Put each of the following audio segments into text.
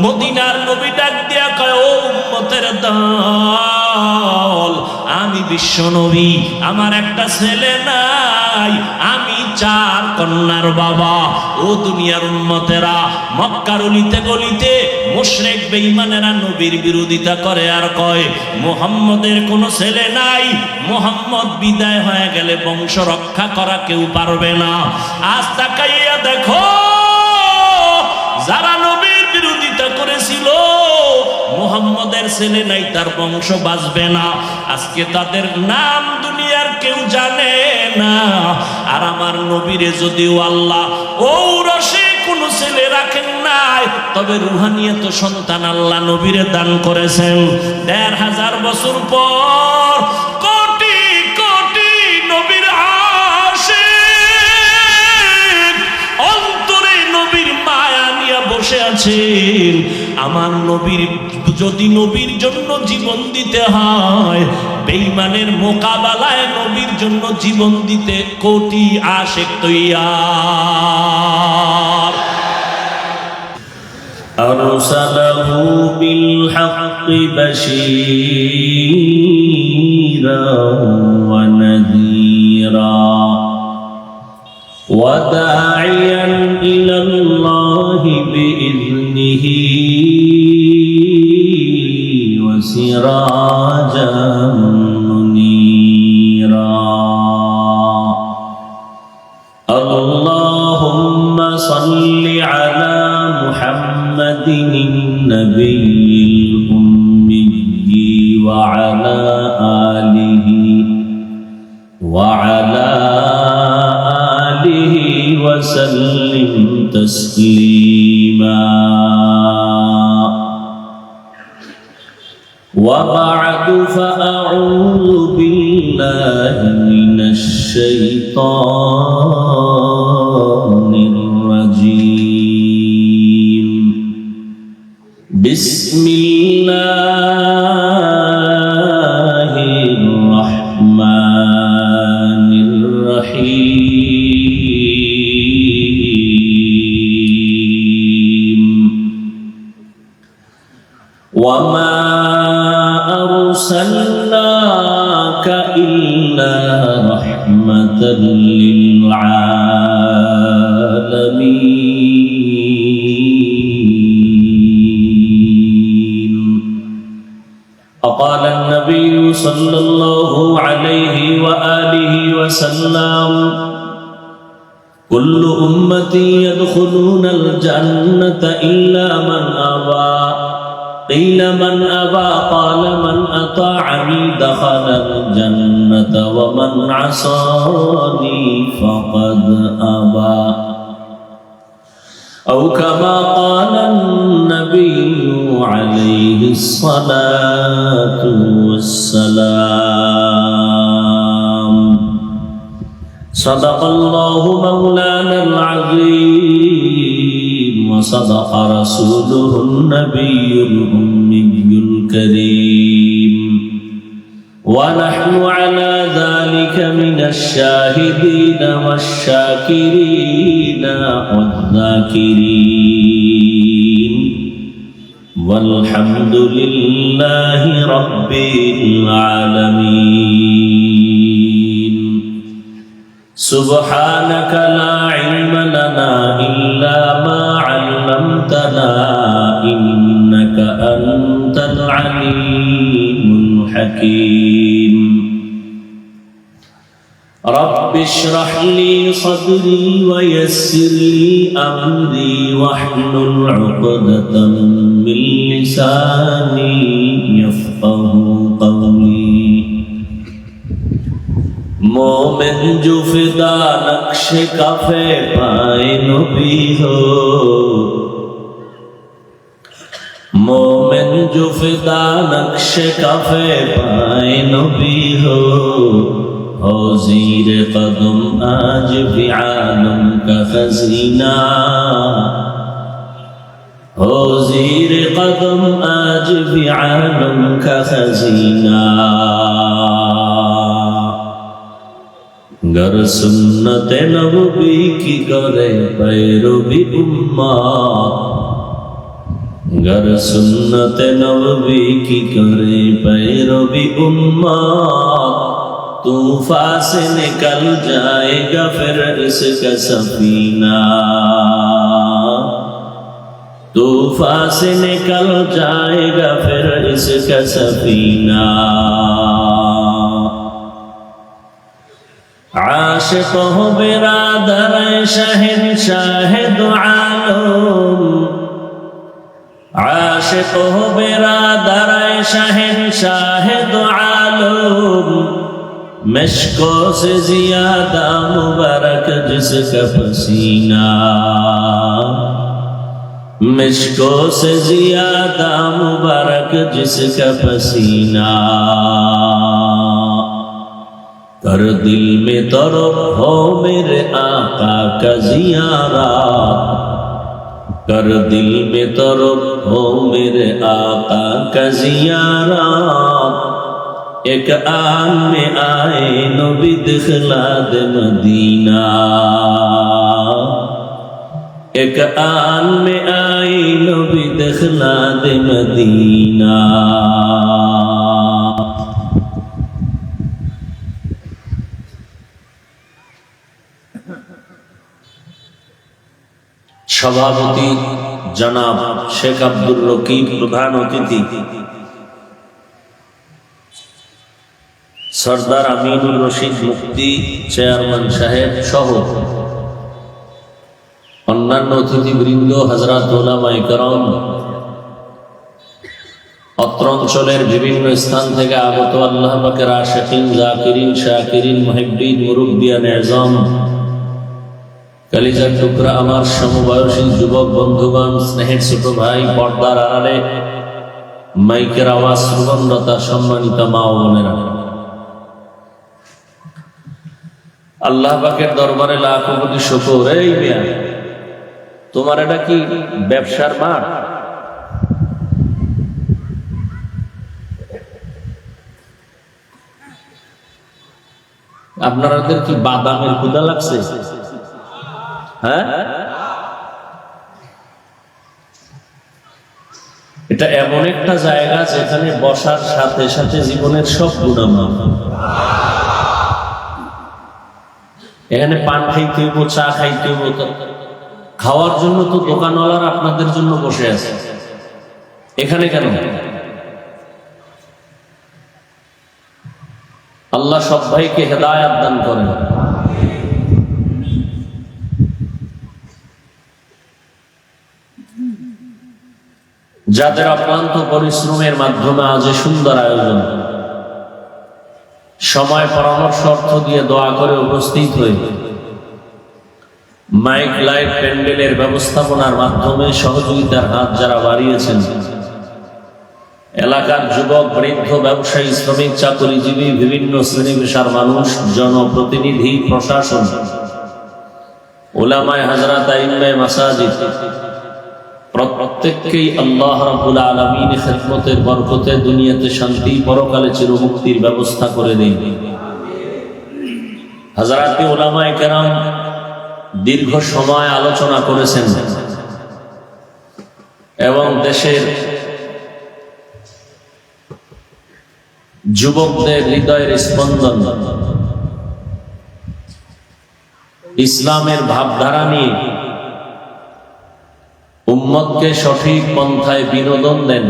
মদিনার নবী ডাক দিয়া কয়, ও উম্মতের দল, আমি বিশ্ব নবী, আমার একটা ছেলে নাই, আমি 4 কন্যার বাবা। ও দুনিয়ার উম্মতেরা, মক্কার অলিতে গলিতে মুশরিক বেঈমানেরা নবীর বিরোধিতা করে আর কয় মুহাম্মদের কোনো ছেলে নাই, মুহাম্মদ বিদায় হয়ে গেলে বংশ রক্ষা করা কেউ পারবে না। আজ তাকাইয়া দেখো, যারা নবীর বিরোধিতা করেছিল, মুহাম্মদের ছেলে নাই, তার বংশ বাঁচবে না, আজকে তাদের নাম দুনিয়ার কেউ জানে না। আর আমার নবীরে যদিও আল্লাহ ঔরসে কোনো ছেলে রাখেন নাই, তবে রুহানিয়ত সন্তান আল্লাহ নবীরে দান করেছেন। ১৫০০ বছর পর কোটি কোটি নবীর আশিক অন্তরে নবীর মায়া নিয়ে বসে আছেন। আমার নবীর, যদি নবীর জন্য জীবন দিতে হয়, বেঈমানের মোকাবেলায় নবীর জন্য জীবন দিতে কোটি আশিক তৈয়ার। আরসালাহু বিল হাক্কি বাশীরান ওয়া নাযীরা ওয়া দাঈয়ান ইলাল্লাহি বিইذনিহি ওয়া সিরাজান মুনীরা। আল্লাহুম্মা সাল্লি আলা মুহাম্মাদিন নবিয়্যিল উম্মিয়্যি ওয়া আলা আলিহি ওয়া আলা আলিহি ওয়া সাল্লিম তাসলিমা। ওয়া বা'দু ফাআউযু বিল্লাহি মিনাশ শাইতানির রাজীম। বিসমিল্লাহির রাহমানির রহিম। ওয়া মা আরসালনাকা ইল্লা রাহমাতাল লিল আলামিন। وقال النبي صلى الله عليه وآله وسلم كل أمتي يدخلون الجنة إلا من أبى قيل من أبى قال من أطاعني دخل الجنة ومن عصاني فقد أبى أو كما قال النبي عليه الصلاة والسلام. صدق الله مولانا العظيم وصدق رسوله النبي الأمي الكريم ونحن على ذلك من الشاهدين والشاكرين والذاكرين والحمد لله رب العالمين. سبحانك لا علم لنا إلا ما علمتنا إنك أنت العليم الحكيم. رب اشرح لي صدري ويسر لي أمري واحلل عقدة من لساني يفقه قولي. मोमिन जो फिदा नक्श काफे पाए नबी हो, मोमिन जो फिदा नक्श काफे पाए नबी हो ज़ीर कदम आज भी आलम का खजीना हो, ज़ीर कदम आज भी आलम का खजीना. गर सुन्नत नबी की करे पैरवी उम्मत, गर सुन्नत नबी की करे पैरवी उम्मत, तूफान से निकल जाएगा फिर इसका सफीना, तूफान से निकल जाएगा फिर इसका सफीना। आशिक हो बिरादर शहंशाह दो आलम, आशिक हो बिरादर शहंशाह दो आलम, मिश्कों से ज्यादा मुबारक जिसका पसीना, मिश्कों से ज्यादा मुबारक जिसका पसीना। कर दिल में तरफ हो मेरे आका का ज़ियारत, कर दिल में तरफ हो मेरे आका का ज़ियारत। एक आन में आए नबी दिखला दे मदीना, एक आन में आए नबी दिखला दे मदीना। সভাপতি জনাব শেখ আব্দুর রকিব, প্রধান অতিথি সরদার আমিনুর রশিদ মুফতি চেয়ারম্যান সাহেব সহ অন্যান্য অতিথিবৃন্দ, হযরত উলামায়ে কেরাম, অত্র অঞ্চলের বিভিন্ন স্থান থেকে আগত আল্লাহ পাকের আশিকিন, জাকিরিন, শাকিরিন, মুহিব্বিন, মুরব্বিয়ান আযম, কলিজার টুকরা আমার সমবয়সী যুবক বন্ধুগণ, স্নেহের ছোট ভাই, পর্দার আড়ালে মাইকের আওয়াজ শ্রবণরতা সম্মানিত মা ও বোনেরা, আল্লাহ পাকের দরবারে লাখো কোটি শুকর। এই মিয়া, তোমার এটা কি ব্যবসার মাঠ? আপনাদের কি বাদামের ক্ষুধা লাগছে? হ্যাঁ, এটা এমন একটা জায়গা যেখানে বসার সাথে সাথে জীবনের সব গুনাহ মাফ। এখানে পান খাইতে হইব, চা খাইতে হইব, খাওয়ার জন্য তো দোকানওয়ালারা আপনাদের জন্য বসে আছে। এখানে কেন? আল্লাহ সব ভাইকে হেদায়েত দান করেন। যাদের অক্লান্ত পরিশ্রমের মাধ্যমে আজ সুন্দর আয়োজন, সময় পরামর্শ অর্থ দিয়ে দোয়া করে উপস্থিত হয়ে মাইক, লাইট, প্যান্ডেলের ব্যবস্থাপনার মাধ্যমে সহযোগিতার হাত যারা বাড়িয়েছেন, এলাকার যুবক, বৃদ্ধ, ব্যবসায়ী, শ্রমিক, চাকরিজীবী, বিভিন্ন শ্রেণী পেশার মানুষ, জনপ্রতিনিধি, প্রশাসন, উলামায়ে হযরত, আইম্মায়ে মাসাজিদ, প্রত্যেককেই আল্লাহ রাব্বুল আলামিন খিদমতের বরকতে দুনিয়াতে শান্তি, পরকালে চিরমুক্তির ব্যবস্থা করে দিন। হযরত উলামায়ে কেরাম দীর্ঘ সময় আলোচনা করেছেন এবং দেশের যুবকদের হৃদয়ের স্পন্দন, ইসলামের ভাবধারা নিয়ে উম্মতকে সঠিক পন্থায় বিনোদন দেন।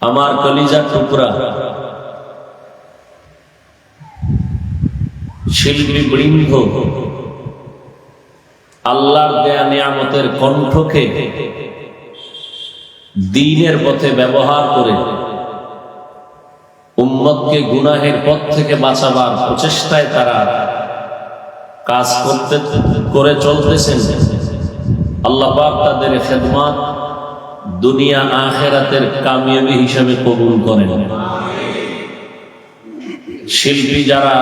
আমার কলিজার টুকরা শিল্পী বৃন্দ আল্লাহর দেয়া নিয়ামতের কণ্ঠকে দ্বীনের পথে ব্যবহার করে উম্মতকে গুনাহের পথ থেকে বাঁচাবার প্রচেষ্টায় তারা কাজ করে চলতেছেন। আল্লাহ পাক তাদের খেদমত দুনিয়া আখিরাতের কামিয়াবি হিসেবে কবুল করেন। শিল্পী যারা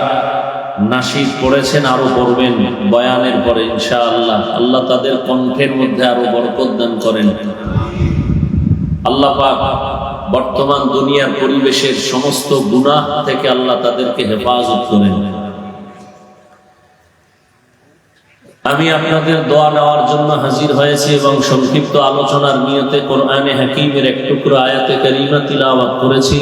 নাশিদ পড়েছেন, আরো পড়বেন বয়ানের পরে ইনশাআল্লাহ, আল্লাহ তাদের কণ্ঠের মধ্যে আরো বরকত দান করেন। আল্লাহ পাক বর্তমান দুনিয়ার পরিবেশের সমস্ত গুনাহ থেকে আল্লাহ তাদেরকে হেফাজত করেন। আমি আপনাদের দোয়া নেওয়ার জন্য হাজির হয়েছি এবং সংক্ষিপ্ত আলোচনার নিয়তে কোরআনে হাকিমের এক টুকরো আয়াতে কারিমা তিলাওয়াত করেছি।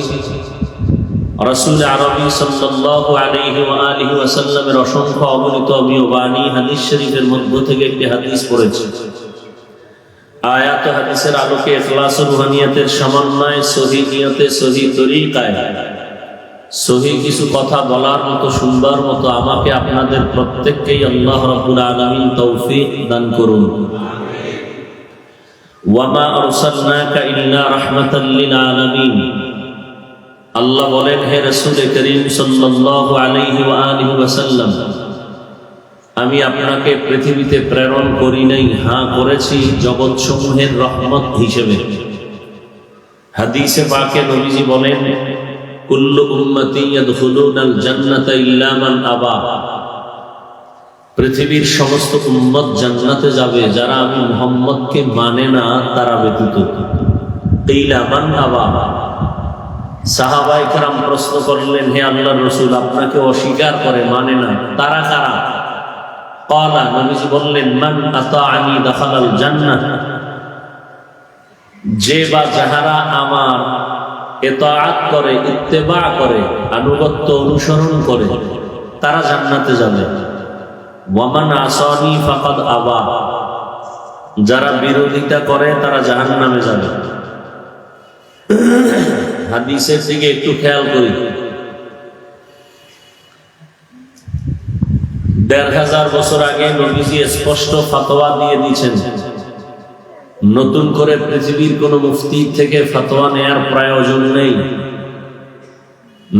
রাসূল আরবি সাল্লাল্লাহু আলাইহি ওয়া আলিহি ওয়াসাল্লামের অসংখ্য অগণিত অমীয় বাণী হাদিস শরীফের মধ্য থেকে একটি হাদিস পড়েছি। আয়াত ও হাদিসের আলোকে ইখলাস ও রুহানিয়াতের সমন্বয়ে সহিহ নিয়তে সহিহ তরিকায় সহিহ কিছু কথা বলার মতো শুনবার মতো আমাকে আপনাদের প্রত্যেককেই আল্লাহ রাব্বুল আলামিন তৌফিক দান করুন। ওয়া মা আরসালনাকা ইল্লা রাহমাতাল লিল আলামিন। আল্লাহ বলেন, হে রাসূল করিম সাল্লাল্লাহু আলাইহি ওয়া আলিহি ওয়াসাল্লাম, আমি আপনাকে পৃথিবীতে প্রেরণ করি নাই, হ্যাঁ করেছি জগৎসমূহের রহমত হিসেবে। হাদিসে পাকে নবীজি বলেন, কুল্লু উম্মতি ইয়াদখুলুনাল জান্নাতা ইল্লা মান আবা। পৃথিবীর সমস্ত উম্মত জান্নাতে যাবে, যারা আমি মুহাম্মদকে মানে না তারা ব্যতীত। ইল্লা মান আবা। সাহাবায়ে কেরাম প্রশ্ন করলেন, হে আল্লাহর রাসূল, আপনাকে অস্বীকার করে, মানে না, তারা কারা? ক্বালা, নবীজি বললেন, মান আতাআনি দাখালাল জান্নাহ। যে বা যাহারা আমার ইতাআত করে, ইত্তেবা করে, আনুগত্য অনুসরণ করে, তারা জান্নাতে যাবে। ওয়া মান আসানি ফাকাদ আবা। যারা বিরোধিতা করে তারা জাহান্নামে যাবে। হাদিসের দিকে একটু খেয়াল করি। ১৫০০ বছর আগে নবীজি স্পষ্ট ফতোয়া দিয়ে দিয়েছেন, নতুন করে পৃথিবীর কোন মুফতি থেকে ফতোয়া নেয়ার প্রয়োজন নেই।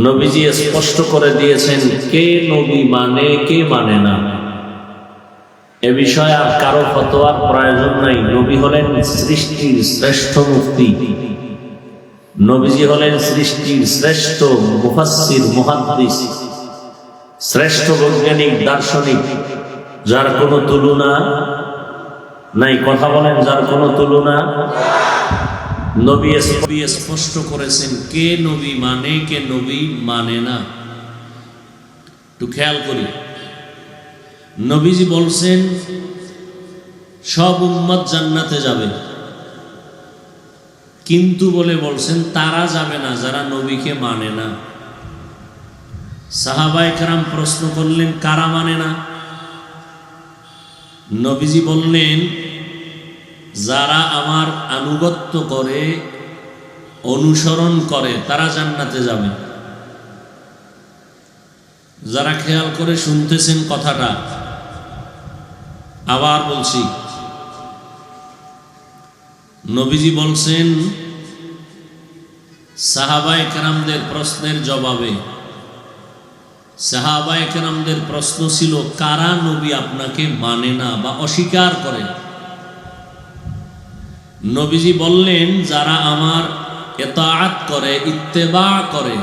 নবীজি স্পষ্ট করে দিয়েছেন কে নবী মানে, কে মানে না। এ বিষয়ে আর কারো ফতোয়ার প্রয়োজন নাই। নবী হলেন সৃষ্টির শ্রেষ্ঠ মুফতি। নবীজি হলেন সৃষ্টির শ্রেষ্ঠ মুফাসসির, মুহাদ্দিস, শ্রেষ্ঠ বৈজ্ঞানিক, দার্শনিক, যার কোনো তুলনা নাই। কথা বলেন, যার কোনো তুলনা। নবী স্পষ্ট করেছেন কে নবী মানে, কে নবী মানে না। একটু খেয়াল করি। নবীজি বলছেন সব উম্মত জান্নাতে যাবে, কিন্তু বলে বলছেন তারা যাবে না যারা নবীকে মানে না। সাহাবায়ে কেরাম প্রশ্ন করলেন, কারা মানে না? নবীজি বললেন, যারা আমার আনুগত্য করে, অনুসরণ করে, তারা জান্নাতে যাবে। যারা খেয়াল করে শুনতেছেন কথাটা, আবার বলছি, নবীজি বলছেন সাহাবায়ে কেরামদের প্রশ্নের জবাবে। সাহাবায়ে কেরামদের প্রশ্ন ছিল, কারা নবী আপনাকে মানে না বা অস্বীকার করে? নবীজি বললেন, যারা আমার ইতাআত করে, ইত্তেবা করে,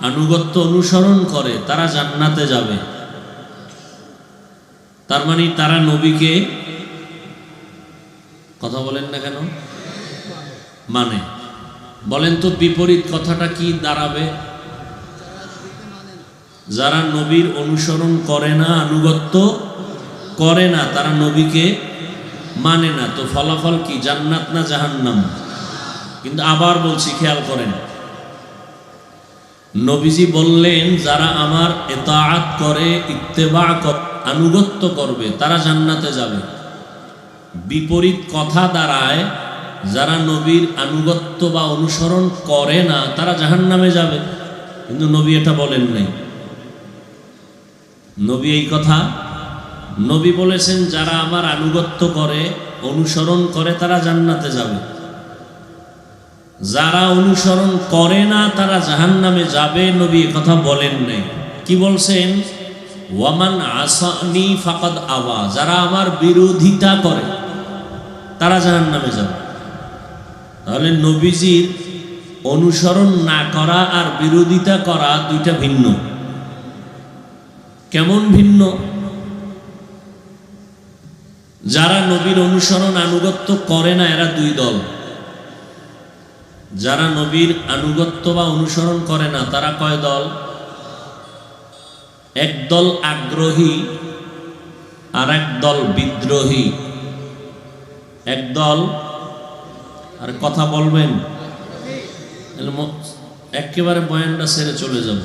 আনুগত্য অনুসরণ করে, তারা জান্নাতে যাবে। তার মানে তারা নবীকে, কথা বলেন না কেন, মানে। বলেন তো বিপরীত কথাটা কি দাঁড়াবে? যারা নবীর অনুসরণ করে না, আনুগত্য করে না, তারা নবীকে মানে না। তো ফলাফল কি, জান্নাত না জাহান্নাম? কিন্তু আবার বলছি, খেয়াল করেন, নবীজি বললেন যারা আমার ইতাআত করে, ইত্তেবা করে, আনুগত্য করবে, তারা জান্নাতে যাবে। বিপরীত কথা দাঁড়ায়, যারা নবীর আনুগত্য বা অনুসরণ করে না তারা জাহান্নামে যাবে। কিন্তু নবী এটা বলেন নাই। নবী এই কথা, নবী বলেছেন যারা আমার আনুগত্য করে, অনুসরণ করে, তারা জান্নাতে যাবে। যারা অনুসরণ করে না তারা জাহান্নামে যাবে, নবী এই কথা বলেন নাই। কি বলছেন? ওয়ামান আসানি ফাকাদ আবা। যারা আমার বিরোধিতা করে তারা জাহান্নামে যাবে। তাহলে নবীজির অনুসরণ না করা আর বিরোধিতা করা দুইটা ভিন্ন। কেমন ভিন্ন? যারা নবীর অনুসরণ, আনুগত্য করে না, এরা দুই দল। যারা নবীর আনুগত্য বা অনুসরণ করে না তারা কয় দল? একদল আগ্রহী, আর একদল বিদ্রোহী, একদল আর কথা বলবেন, একেবারে বয়ানটা ছেড়ে চলে যাব।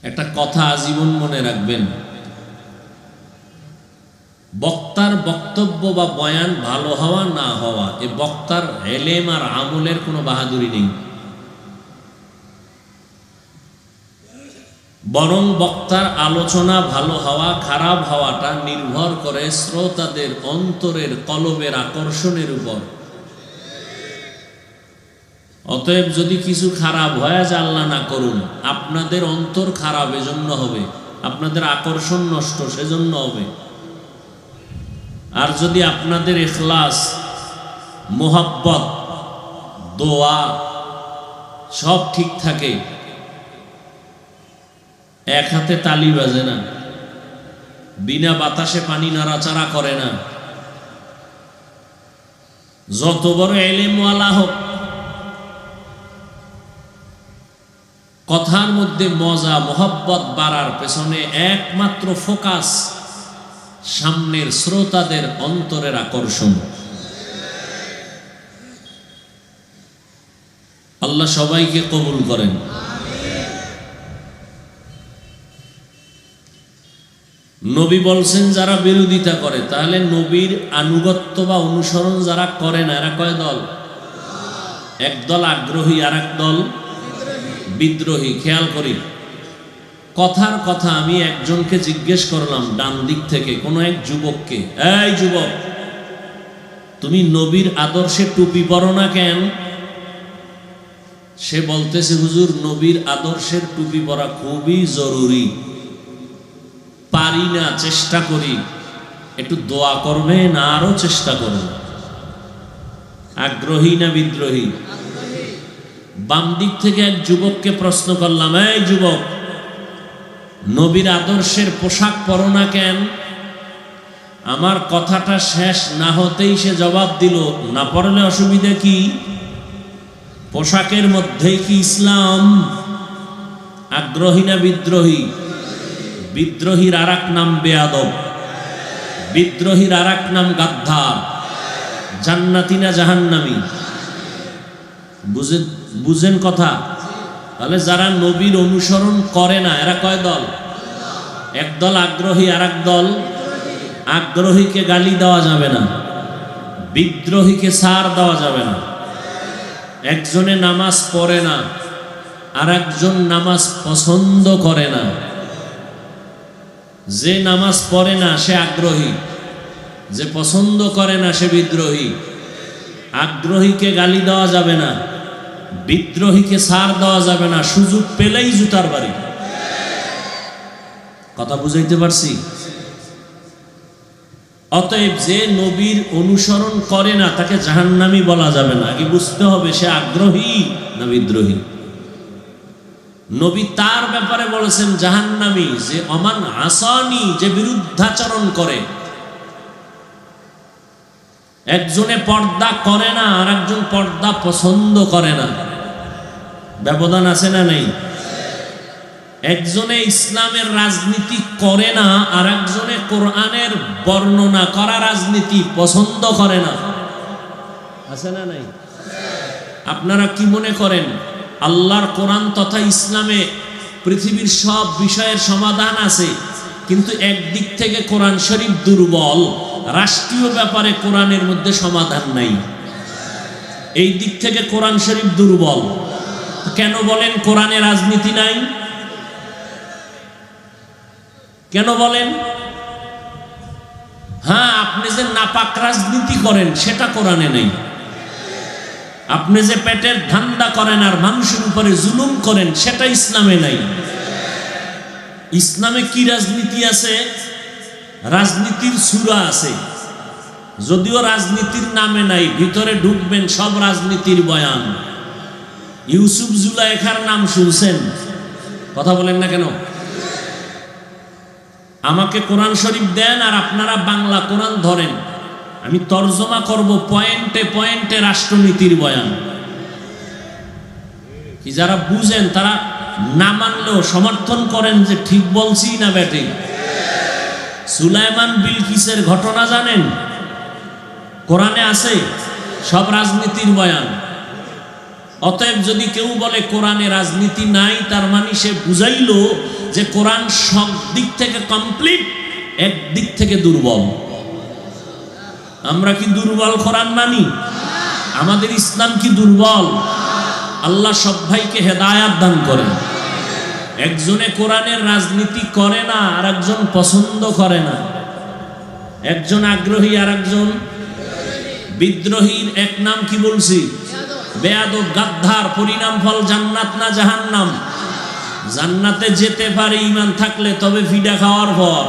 একটা কথা আজীবন মনে রাখবেন, বক্তার বক্তব্য বা বয়ান ভালো হওয়া না হওয়া, এ বক্তার এলেম আর আমলের কোনো বাহাদুরি নেই, বরং বক্তার আলোচনা ভালো হওয়া খারাপ হওয়াটা নির্ভর করে শ্রোতাদের অন্তরের কলবের আকর্ষণের উপর। অতএব যদি কিছু খারাপ হয়, আজ আল্লাহ না করুন, আপনাদের অন্তর খারাপ এজন্য হবে, আপনাদের আকর্ষণ নষ্ট সেজন্য হবে। আর যদি আপনাদের ইখলাস, মোহাব্বত, দোয়া সব ঠিক থাকে, এক হাতে তালি বাজে না, বিনা বাতাসে পানি নাড়াচাড়া করে না, যত বড় এলেমওয়ালা হোক, কথার মধ্যে মজা মোহাব্বত বাড়ার পেছনে একমাত্র ফোকাস সামনের শ্রোতাদের অন্তরের আকর্ষণ। আল্লাহ সবাইকে কবুল করেন। নবী বলছেন যারা বিরোধিতা করে, তাহলে নবীর আনুগত্য বা অনুসরণ যারা করে না, এরা কয় দল? একদল আগ্রহী আর একদল বিদ্রোহী। খেয়াল করি, কথার কথা আমি একজনকে জিজ্ঞেস করলাম ডান দিক থেকে, কোনো এক যুবককে, এই যুবক, তুমি নবীর আদর্শে টুপি পরো না কেন? সে বলতেছে, হুজুর, নবীর আদর্শের টুপি পরা খুবই জরুরি, পারি না, চেষ্টা করি, একটু দোয়া করবে না? আরো চেষ্টা করবে। আগ্রহী না বিদ্রোহী? বাম দিক থেকে এক যুবককে প্রশ্ন করলাম, এই যুবক, নবীর আদর্শের পোশাক পরো না কেন? আমার কথাটা শেষ না হতেই সে জবাব দিল, না পরলে অসুবিধা কি? পোশাকের মধ্যেই কি ইসলাম? আগ্রহী না বিদ্রোহী? বিদ্রোহীর আর এক নাম বেয়াদব, বিদ্রোহীর আর এক নাম গাদ্দার। জান্নাতি না জাহান্নামী? বুঝেন কথা? তাহলে যারা নবীর অনুসরণ করে না, এরা কয় দল? একদল আগ্রহী আর এক দল। আগ্রহীকে গালি দেওয়া যাবে না, বিদ্রোহীকে ছাড় দেওয়া যাবে না। একজনে নামাজ পড়ে না, আর একজন নামাজ পছন্দ করে না। যে নামাজ পড়ে না সে আগ্রহী, যে পছন্দ করে না সে বিদ্রোহী। আগ্রহীকে গালি দেওয়া যাবে না, বিদ্রোহীকে ছাড় দেওয়া যাবে না, সুযোগ পেলেই জুতার বাড়ি। কথা বুঝাইতে পারছি? অতএব যে নবীর অনুসরণ করে না তাকে জাহান্নামী বলা যাবে না। আগে বুঝতে হবে সে আগ্রহী না বিদ্রোহী। নবী তার ব্যাপারে বলেছেন জাহান্নামী, যে অমান আসানি, যে বিরুদ্ধাচরণ করে। একজনে পর্দা করে না, আর একজন পর্দা পছন্দ করে না, ব্যবধান আছে না নেই? একজনে ইসলামের রাজনীতি করে না, আর একজনে কোরআনের বর্ণনা করা রাজনীতি পছন্দ করে না, আছে না নাই? আপনারা কি মনে করেন আল্লাহর কোরআন তথা ইসলামে পৃথিবীর সব বিষয়ের সমাধান আছে, কিন্তু একদিক থেকে কোরআন শরীফ দুর্বল, রাষ্ট্রীয় ব্যাপারে কোরআনের মধ্যে সমাধান নাই? এই দিক থেকে কোরআন শরীফ দুর্বল। কেন বলেন কোরআনে রাজনীতি নাই? কেন বলেন? হ্যাঁ, আপনি যে নাপাক রাজনীতি করেন সেটা কোরআনে নেই। আপনি যে পেটের ধান্দা করেন আর মানুষের উপরে জুলুম করেন সেটা ইসলামে নাই। ইসলামে কি রাজনীতি আছে? রাজনীতির সূরা আছে, যদিও রাজনীতির নামে নাই, ভিতরে ঢুকবেন সব রাজনীতির বয়ান। ইউসুফ জুলাইখার নাম শুনছেন? কথা বলেন না কেন? আমাকে কোরআন শরীফ দেন আর আপনারা বাংলা কোরআন ধরেন, আমি তর্জমা করব পয়েন্টে পয়েন্টে রাষ্ট্রনীতির বয়ান। কি যারা বুঝেন তারা না মানলেও সমর্থন করেন যে ঠিক বলছি না বেটে। সুলাইমান বিলকিসের ঘটনা জানেন? কোরআনে আছে, সব রাজনীতির বয়ান। অতএব যদি কেউ বলে কোরআনে রাজনীতি নাই, তার মানে সে বুঝাইল যে কোরআন সব দিক থেকে কমপ্লিট, এক দিক থেকে দুর্বল। আমরা কি দুর্বল কোরআন মানি? আমাদের ইসলাম কি দুর্বল? আল্লাহ সব ভাইকে হেদায়াত দান করেন। একজনে কোরআনের রাজনীতি করে না, আর একজন পছন্দ করে না। একজন আগ্রহী আর একজন বিদ্রোহীর এক নাম কি বলছি? বেয়াদব, গাদ্দার। পরিণাম ফল জান্নাত না জাহান্নাম? জান্নাতে যেতে পারে ঈমান থাকলে, তবে ফিডা খাওয়ার পর।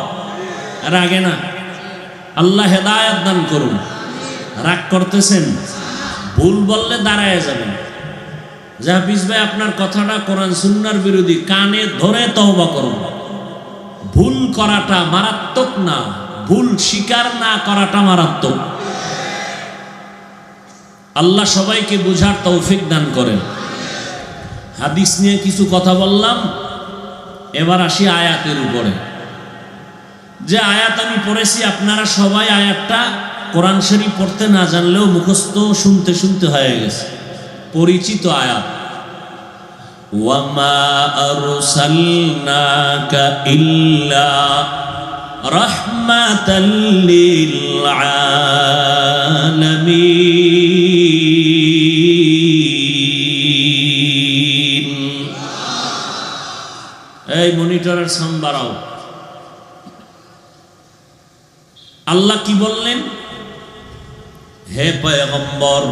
আর আগে না। আল্লাহ হেদায়াত দান করুন। রাগ করতেছেন? ভুল বললে দাঁড়ায় যাবেন। হাফিজ ভাই আপনার কথাটা কোরআন সুন্নাহর বিরোধী, কানে ধরে তওবা করুন। ভুল করাটা মারাত্মক না, ভুল স্বীকার না করাটা মারাত্মক। আল্লাহ সবাইকে বুঝার তৌফিক দান করেন। হাদিস নিয়ে কিছু কথা বললাম, এবার আসি আয়াতের উপরে। যে আয়াত আমি পড়েছি, আপনারা সবাই আয়াতটা কোরআন শরীফ পড়তে না জানলেও মুখস্থ শুনতে শুনতে হয়ে গেছে, পরিচিত আয়াত। ওয়ামা আরসালনাকা ইল্লা রাহমাতাল লিল আলামিন। এই মনিটরের সাউন্ড বাড়াও। আল্লাহ কি বললেন? হে পয়গম্বর,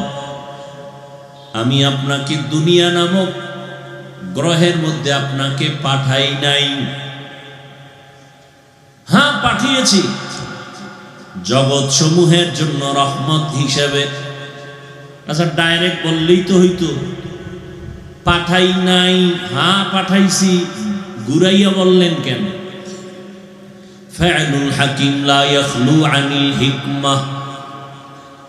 আমি আপনাকে দুনিয়া নামক গ্রহের মধ্যে আপনাকে পাঠাই নাই। হ্যাঁ, পাঠিয়েছি জগৎ সমূহের জন্য রহমত হিসেবে। আচ্ছা, ডাইরেক্ট বললেই তো হইতো। পাঠাই নাই, হ্যাঁ পাঠাইছি, ঘুরাইয়া বললেন কেন? ফাইলুল হাকিম লা ইয়াখলু আনিল হিকমাহ।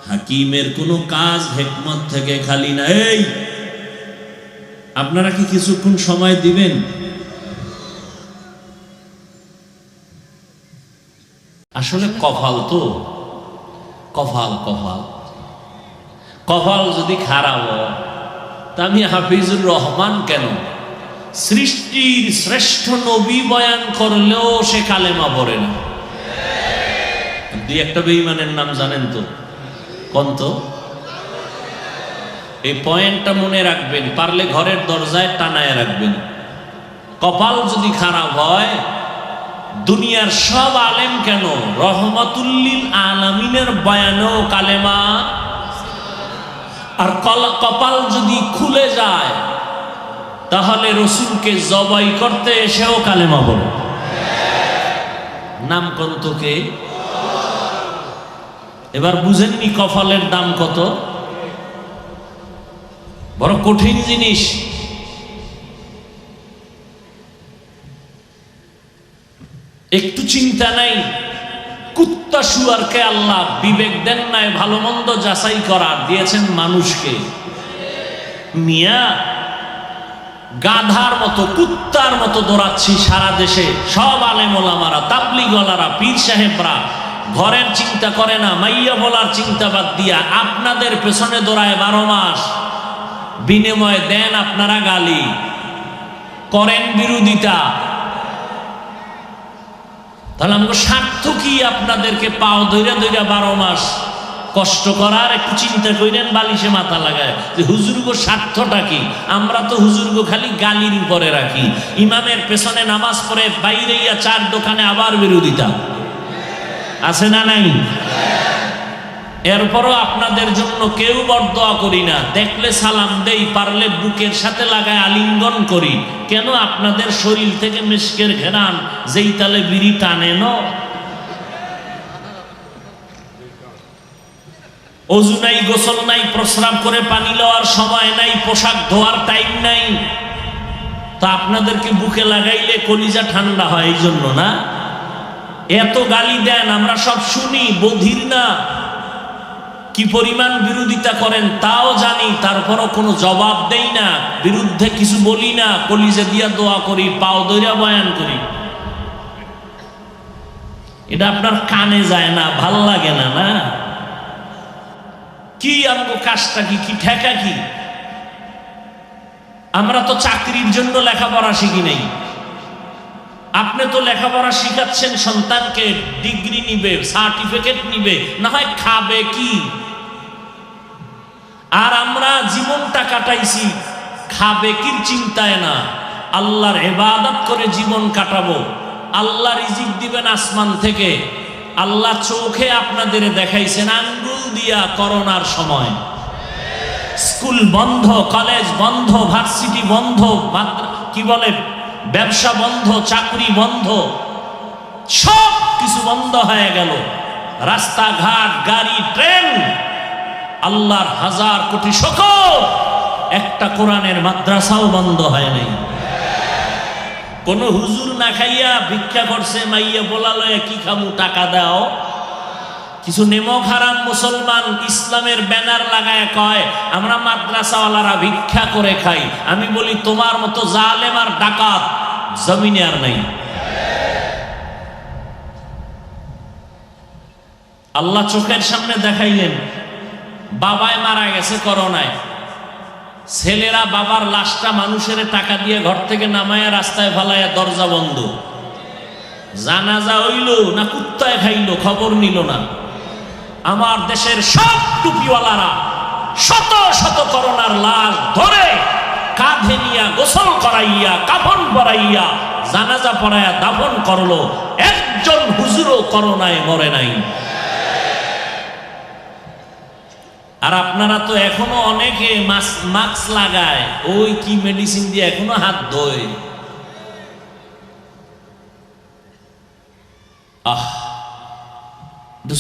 হাকিমের কোনো কাজ হিকমত থেকে খালি না। এই আপনারা কি কিছুক্ষণ সময় দিবেন? আসলে কপাল তো, কপাল কপাল কপাল যদি খারাপ হয়, তা আমি হাফিজুর রহমান কেন সৃষ্টির শ্রেষ্ঠ নবী বয়ান করলেও সে কালেমা পড়ে না? দুই একটা বেঈমানের নাম জানেন তো? কোন? তো এই পয়েন্টটা মনে রাখবেন, পারলে ঘরের দরজায় টানায় রাখবেন। কপাল যদি খারাপ হয়, দুনিয়ার সব আলেম কেন রহমাতুল্লিল আলামিনের বয়ানেও কালেমা। আর কপাল যদি খুলে যায়, তাহলে রসুলকে জবাই করতে এসেও কালেমা বলে। নাম কত কে? এবার বুঝেননি কপালের দাম কত? বড় কঠিন জিনিস। একটু চিন্তা নাই, কুত্তা শুয়ারকে আল্লাহ বিবেক দেন নাই ভালো মন্দ যাচাই করার, দিয়েছেন মানুষকে। মিয়া গাধার মতো কুত্তার মতো দৌড়াচ্ছি সারা দেশে, সব আলেম ওলামারা, তাবলিগওয়ালারা, পীর সাহেবরা ঘরের চিন্তা করে না, মাইয়া বলার চিন্তা বাদ দিয়া আপনাদের পেছনে দৌড়ায় 12 মাস। বিনিময়ে দেন আপনারা গালি, করেন বিরোধিতা। তাহলে আমাকে স্বার্থ কি আপনাদেরকে পাও ধইরা ধইরা 12 মাস কষ্ট করার? একটু চিন্তা করেন, বালিশে মাথা লাগায় যে হুজুরগো স্বার্থটা কি? আমরা তো হুজুরগো খালি গালির উপরে রাখি। ইমামের পেছনে নামাজ পড়ে বাইরেইয়া 4 দোকানে আবার বিরোধিতা আছে না নাই? এরপরও আপনাদের জন্য কেউ বরদোয়া করি না, দেখলে সালাম দেই, পারলে বুকের সাথে লাগায় আলিঙ্গন করি। কেন? আপনাদের শরীর থেকে মিশকের ঘেরান যেই তালে বিড়ি টানে ন। অজু নাই, গোসল নাই, প্রস্রাব করে পানি লওয়ার সময় নাই, পোশাক ধোয়ার টাইম নাই। তা আপনাদেরকে বুকে লাগাইলে কলিজা ঠান্ডা হয়, এই জন্য না? এত গালি দেন, আমরা সব শুনি, বধির না। কি পরিমাণ বিরোধিতা করেন তাও জানি, তারপরও কোনো জবাব দেই না, বিরুদ্ধে কিছু বলি না, কলিজা দিয়া দোয়া করি, পাও দইরা বয়ান করি। এটা আপনার কানে যায় না, ভাল লাগে না। না কি আমগো কাজটা কি ঠেকা কি? আমরা তো চাকরির জন্য লেখাপড়া শিখি নাই। আপনি তো লেখাপড়া শিখাচ্ছেন সন্তানকে, ডিগ্রি নিবে, সার্টিফিকেট নিবে, না হয় খাবে কি? আর আমরা জীবনটা কাটাইছি খাবে কি চিন্তায় না, আল্লাহর ইবাদত করে জীবন কাটাবো। আল্লাহ রিজিক দিবেন আসমান থেকে। আল্লাহ চোখে আপনাদের দেখাইছেন আঙ্গুল দিয়া করোনার সময়। স্কুল বন্ধ, কলেজ বন্ধ, ভার্সিটি বন্ধ, কি বলে ব্যবসা বন্ধ, চাকরি বন্ধ, সব কিছু বন্ধ হয়ে গেল। রাস্তাঘাট, গাড়ি, ট্রেন, আল্লাহর হাজার কোটি শুকর, একটা কোরআনের মাদ্রাসাও বন্ধ হয় নাই। কোন হুজুর না খাইয়া ভিক্ষা করছে, মাইয়া বলালয়ে কি খামু টাকা দাও। কিছু নেমক হারাম মুসলমান ইসলামের ব্যানার লাগায় কয় আমরা মাদ্রাসাওয়ালারা ভিক্ষা করে খাই। আমি বলি তোমার মতো জালেম আর ডাকাত জমিনে আর নাই। আল্লাহ চোখের সামনে দেখাইলেন বাবায় মারা গেছে করোনায়, ছেলেরা বাবার লাশটা মানুষের টাকা দিয়ে ঘর থেকে নামায়া রাস্তায় ফালাইয়া দরজা বন্ধ। জানাজা হইল না কুত্তায় খাইল খবর নিল না। আমার দেশের সব টুপিওয়ালারা শত শত করোনার লাশ ধরে কাঁধে নিয়া গোসল করাইয়া কাফন পরাইয়া জানাজা পড়াইয়া দাফন করলো। একজন হুজুরও করোনায় মরে নাই। আর আপনারা তো এখনো অনেকে মাস্ক লাগায়, ওই কি মেডিসিন দিয়ে এখনো হাত ধোয়।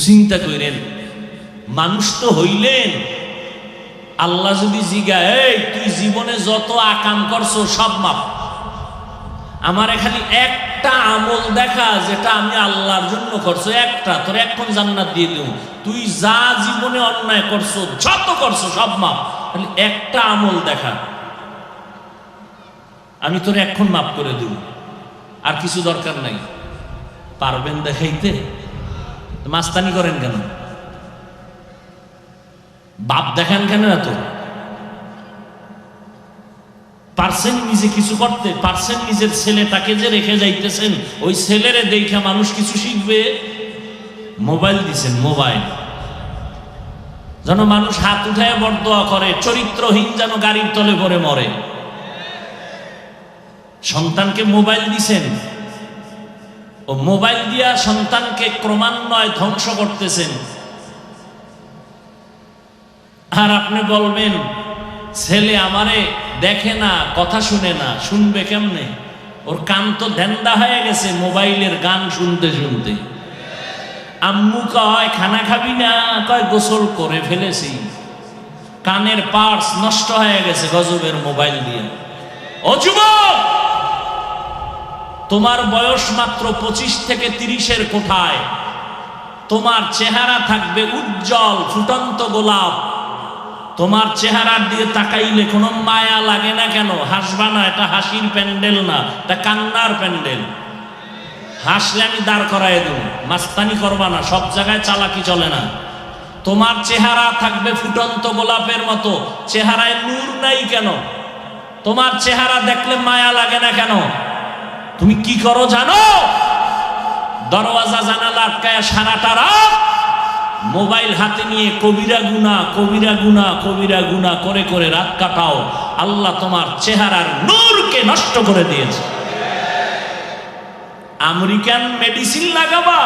চিন্তা করেন, মানুষ তো হইলেন। আল্লাহ যদি জিগায় এই তুই জীবনে যত আকাম করছো সব মাপ, আমার এখানে একটা আমল দেখা যেটা আমি আল্লাহর জন্য করছো, একটা তোর এখন জান্নাত দিয়ে দেব। তুই যা জীবনে অন্যায় করছো যত করছো সব মাপ, খালি একটা আমল দেখা, আমি তোর এখন মাপ করে দেব, আর কিছু দরকার নাই। পারবেন দেখাইতে? মাস্তানি করেন কেন? বাপ দেখান কেন? এত পারছেন নিজে কিছু করতে? পারছেন নিজের ছেলেটাকে যে রেখে যাইতেছেন, ওই ছেলেরে দেখা মানুষ কিছু শিখবে? মোবাইল দিছেন, মোবাইল যেন মানুষ হাত উঠায় বরদোয়া করে, চরিত্রহীন যেন গাড়ির তলে পড়ে মরে। সন্তানকে মোবাইল দিছেন, ও মোবাইল দিয়া সন্তানকে ক্রমান্বয়ে ধ্বংস করতেছেন। আর আপনি বলবেন ছেলে আমারে দেখে না, কথা শুনে না, শুনবে কেমনে? ওর কান তো ধ্যান্দা হয়ে গেছে মোবাইলের গান শুনতে শুনতে। আম্মু কয় খানা খাবি না, কয় গোসল করে ফেলেছি। কানের পার্টস নষ্ট হয়ে গেছে গজবের মোবাইল দিয়ে। ও যুবক, তোমার বয়স মাত্র 25 থেকে 30-এর কোঠায়, তোমার চেহারা থাকবে উজ্জ্বল ফুটন্ত গোলাপ। তোমার চেহারার দিয়ে তাকাইলে কোনো মায়া লাগে না কেন? হাসবা না, এটা হাসির প্যান্ডেল না, এটা কান্নার প্যান্ডেল। হাসলে আমি দাঁড় করাই দেব। মাস্তানি করবা না, সব জায়গায় চালাকি চলে না। তোমার চেহারা থাকবে ফুটন্ত গোলাপের মতো। চেহারায় নূর নাই কেন? তোমার চেহারা দেখলে মায়া লাগে না কেন? তুমি কি করো জানো? দরওয়াজা জানালা আটকায় সারাটা রাত মোবাইল হাতে নিয়ে কবিরা গুনাহ কবিরা গুনাহ কবিরা গুনাহ করে করে রাত কাটাও। আল্লাহ তোমার চেহারার নূরকে নষ্ট করে দিয়েছে। আমেরিকান মেডিসিন লাগাবা,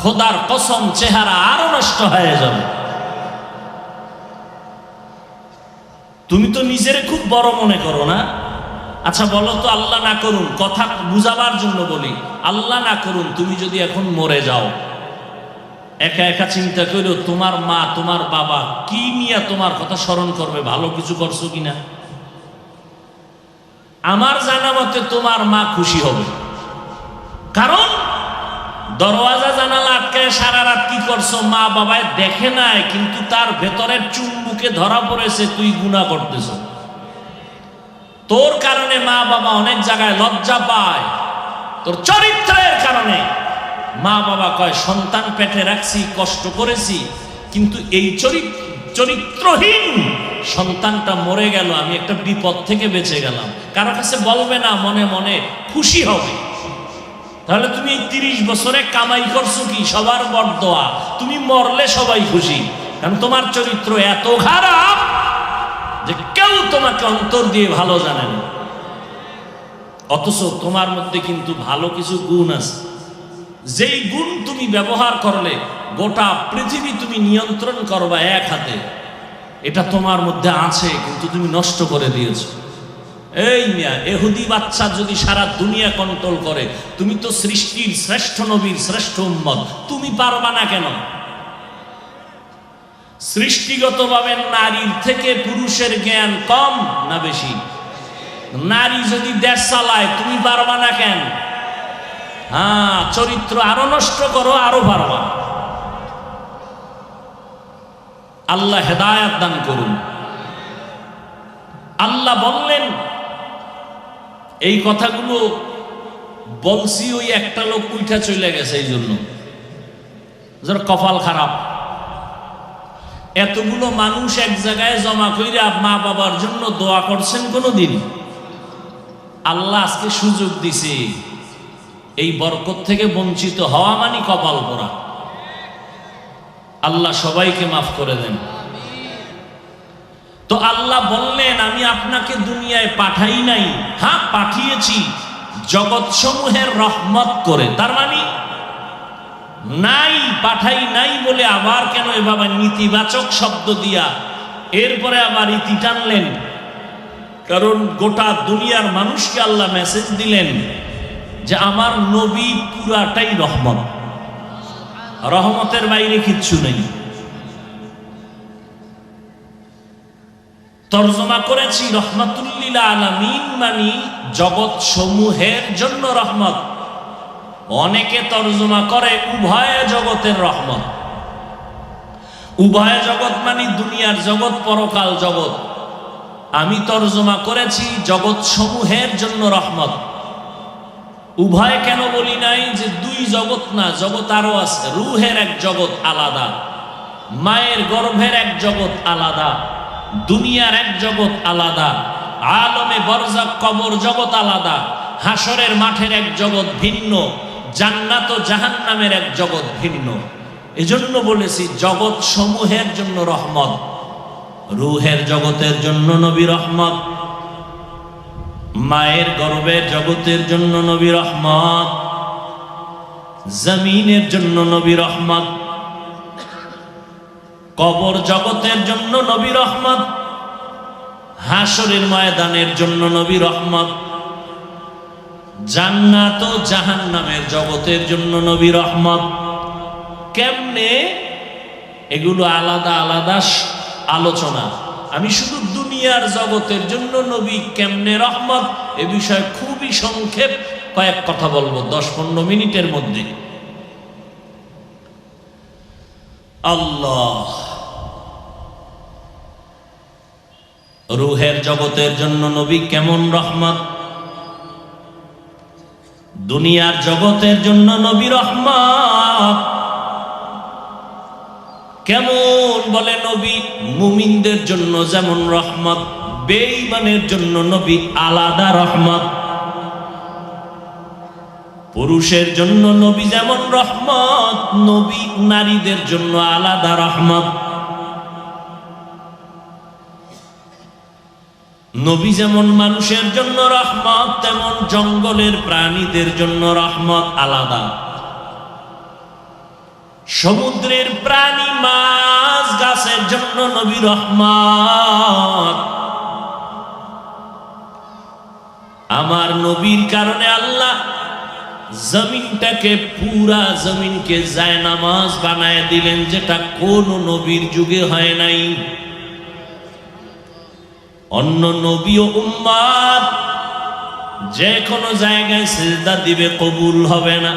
খোদার কসম চেহারা আরো নষ্ট হয়ে যাবে। তুমি তো নিজের খুব বড় মনে করো না? আচ্ছা বলো তো, আল্লাহ না করুন, কথা বুঝাবার জন্য বলি, আল্লাহ না করুন তুমি যদি এখন মরে যাও, একা একা চিন্তা করো তোমার মা তোমার বাবা কি নিয়ে তোমার কথা স্মরণ করবে, ভালো কিছু করছো কিনা? আমার জানা মতে তোমার মা খুশি হবে, কারণ দরওয়াজা জানালা আটকে সারা রাত কি করছো? মা বাবায় দেখে নাই, কিন্তু তার ভেতরের চুম্বুকে ধরা পড়েছে তুই গুনাহ করতেছ। তোর কারণে মা বাবা অনেক জায়গায় লজ্জা পায়, তোর চরিত্রের কারণে। মা বাবা কয় সন্তান পেটে রাখছি, কষ্ট করেছি, কিন্তু এই চরিত্রহীন সন্তানটা মরে গেল, আমি একটা বিপদ থেকে বেঁচে গেলাম। কারো কাছে বলবে না, মনে মনে খুশি হবে। তাহলে তুমি এই 30 বছরে কামাই করছো কি? সবার বরদোয়া। তুমি মরলে সবাই খুশি, কারণ তোমার চরিত্র এত খারাপ যে কেউ তোমাকে অন্তর দিয়ে ভালো জানে না। অথচ তোমার মধ্যে কিন্তু ভালো কিছু গুণ আছে, যেই গুণ তুমি ব্যবহার করলে গোটা পৃথিবী তুমি নিয়ন্ত্রণ করবা এক হাতে। এটা তোমার মধ্যে আছে, কিন্তু তুমি নষ্ট করে দিয়েছো। এই মিয়া, এহুদি বাচ্চা যদি সারা দুনিয়া কন্ট্রোল করে, তুমি তো সৃষ্টির শ্রেষ্ঠ নবীর শ্রেষ্ঠ উম্মত, তুমি পারবা না কেন? সৃষ্টিগতভাবে নারীর থেকে পুরুষের জ্ঞান কম না বেশি? নারী যদি দেশ চালায়, তুমি পারবা না কেন? হ্যাঁ, চরিত্র আরো নষ্ট করো, আরো পারবা। আল্লাহ হেদায়েত দান করুন। আল্লাহ বললেন, এই কথাগুলো বলছি ওই একটা লোক উঠা চলে গেছে, এই জন্য যার কপাল খারাপ। এতগুলো মানুষ এক জায়গায় জমা কইরা মা বাবার জন্য দোয়া করছেন কোনদিন? আল্লাহ আজকে সুযোগ দিছে, এই বরকত থেকে বঞ্চিত হওয়া মানে কপাল পোড়া। আল্লাহ সবাইকে মাফ করে দেন। তো আল্লাহ বললেন, আমি আপনাকে দুনিয়ায় পাঠাই নাই, হ্যাঁ পাঠিয়েছি জগৎ সমূহের রহমত করে। তার মানে নাই, পাঠাই নাই বলে আবার কেন এভাবে নীতিবাচক শব্দ দিয়া এরপরে আবার ইতি টানলেন? কারণ গোটা দুনিয়ার মানুষকে আল্লাহ মেসেজ দিলেন যে আমার নবী পুরাটাই রহমত, রহমতের বাইরে কিচ্ছু নেই। তর্জমা করেছি রহমাতুল্লিল আলামিন মানে জগৎ সমূহের জন্য রহমত। অনেকে তর্জমা করে উভয় জগতের রহমত। উভয় জগৎ মানে দুনিয়ার জগৎ, পরকাল জগৎ। আমি তর্জমা করেছি জগৎ সমূহের জন্য রহমত। উভয় কেন বলি নাই? যে দুই জগৎ না, জগৎ আরো আছে। রুহের এক জগৎ আলাদা, মায়ের গর্ভের এক জগৎ আলাদা, দুনিয়ার এক জগৎ আলাদা, আলমে বরজাক কবর জগৎ আলাদা, হাসরের মাঠের এক জগৎ ভিন্ন, জান্নাত ও জাহান্নামের এক জগৎ ভিন্ন। এজন্য বলেছি জগৎ সমূহের জন্য রহমত। রুহের জগতের জন্য নবী রহমত, মায়ের গর্ভের জগতের জন্য নবী রহমত, জমিনের জন্য নবী রহমত, কবর জগতের জন্য নবী রহমত, হাসরের ময়দানের জন্য নবী রহমত, জান্নাত ও জাহান্নামের জগতের জন্য নবী রহমত। কেমনে? এগুলো আলাদা আলাদা আলোচনা। আমি শুধু দুনিয়ার জগতের জন্য নবী কেমনে রহমত এ বিষয়ে খুবই সংক্ষেপ কয়েক কথা বলবো 10-15 মিনিটের মধ্যে। আল্লাহ রুহের জগতের জন্য নবী কেমন রহমত, দুনিয়ার জগতের জন্য নবী রহমত কেমন? বলে নবী মুমিনদের জন্য যেমন রহমত, বেঈমানের জন্য নবী আলাদা রহমত। পুরুষের জন্য নবী যেমন রহমত, নবী নারীদের জন্য আলাদা রহমত। নবী যেমন মানুষের জন্য রহমত, তেমন জঙ্গলের প্রাণীদের জন্য রহমত আলাদা। সমুদ্রের প্রাণী মাছ গাছের জন্য নবী রহমত। আমার নবীর কারণে আল্লাহ জমিনটাকে, পুরা জমিনকে জায়নামাজ বানায় দিলেন, যেটা কোন নবীর যুগে হয় নাই। অন্য নবী ও উম্মত যে কোনো জায়গায় সিজদা দিবে, কবুল হবে না।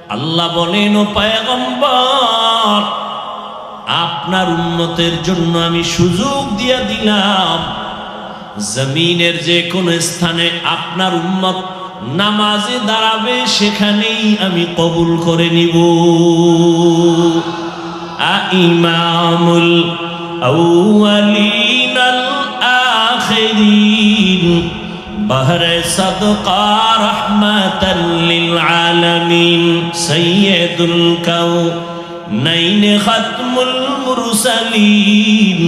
আল্লাহ বলেন, ও পয়গম্বর, আপনার উম্মতের জন্য আমি সুযোগ দিয়ে দিলাম, জমিনের যে কোনো স্থানে আপনার উম্মত নামাজে দাঁড়াবে, সেখানেই আমি কবুল করে নিব। ইমামুল আউয়ালিন আল আখিরিন বহরে সাদকা রাহমাতাল লিল আলামিন সাইয়্যিদুল কাউনাইন খাতমুল মুরসালিন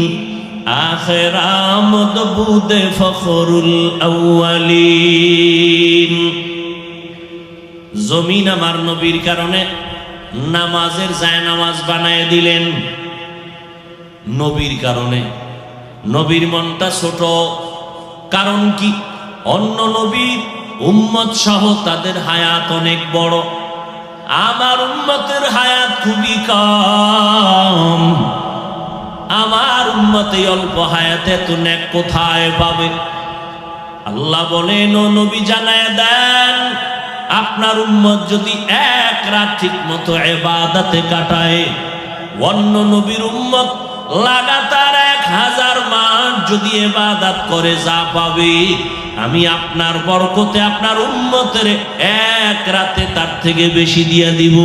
আখির আমদ বুদে ফখরুল আউয়ালিন। জমিন আমার নবীর কারণে নামাজের জায়নামাজ বানায় দিলেন, নবীর কারণে। নবীর মনটা ছোট, কারণ কি? অন্য নবীর উম্মত সহ তাদের হায়াত অনেক বড়, আমার উম্মতের হায়াত খুবই কম। আমার উম্মতে অল্প হায়াতে তো নেক কোথায় পাবে? আল্লাহ বলেন, ও নবী জানায় দেন, আপনার উম্মত যদি এক রাত ঠিক মতো ইবাদতে কাটায়, অন্য নবীর উম্মত লাগাতার 1000 মাস যদি ইবাদত করে যা পাবে, আমি আপনার বরকতে আপনার উম্মতের এক রাতে তার থেকে বেশি দিয়ে দিব।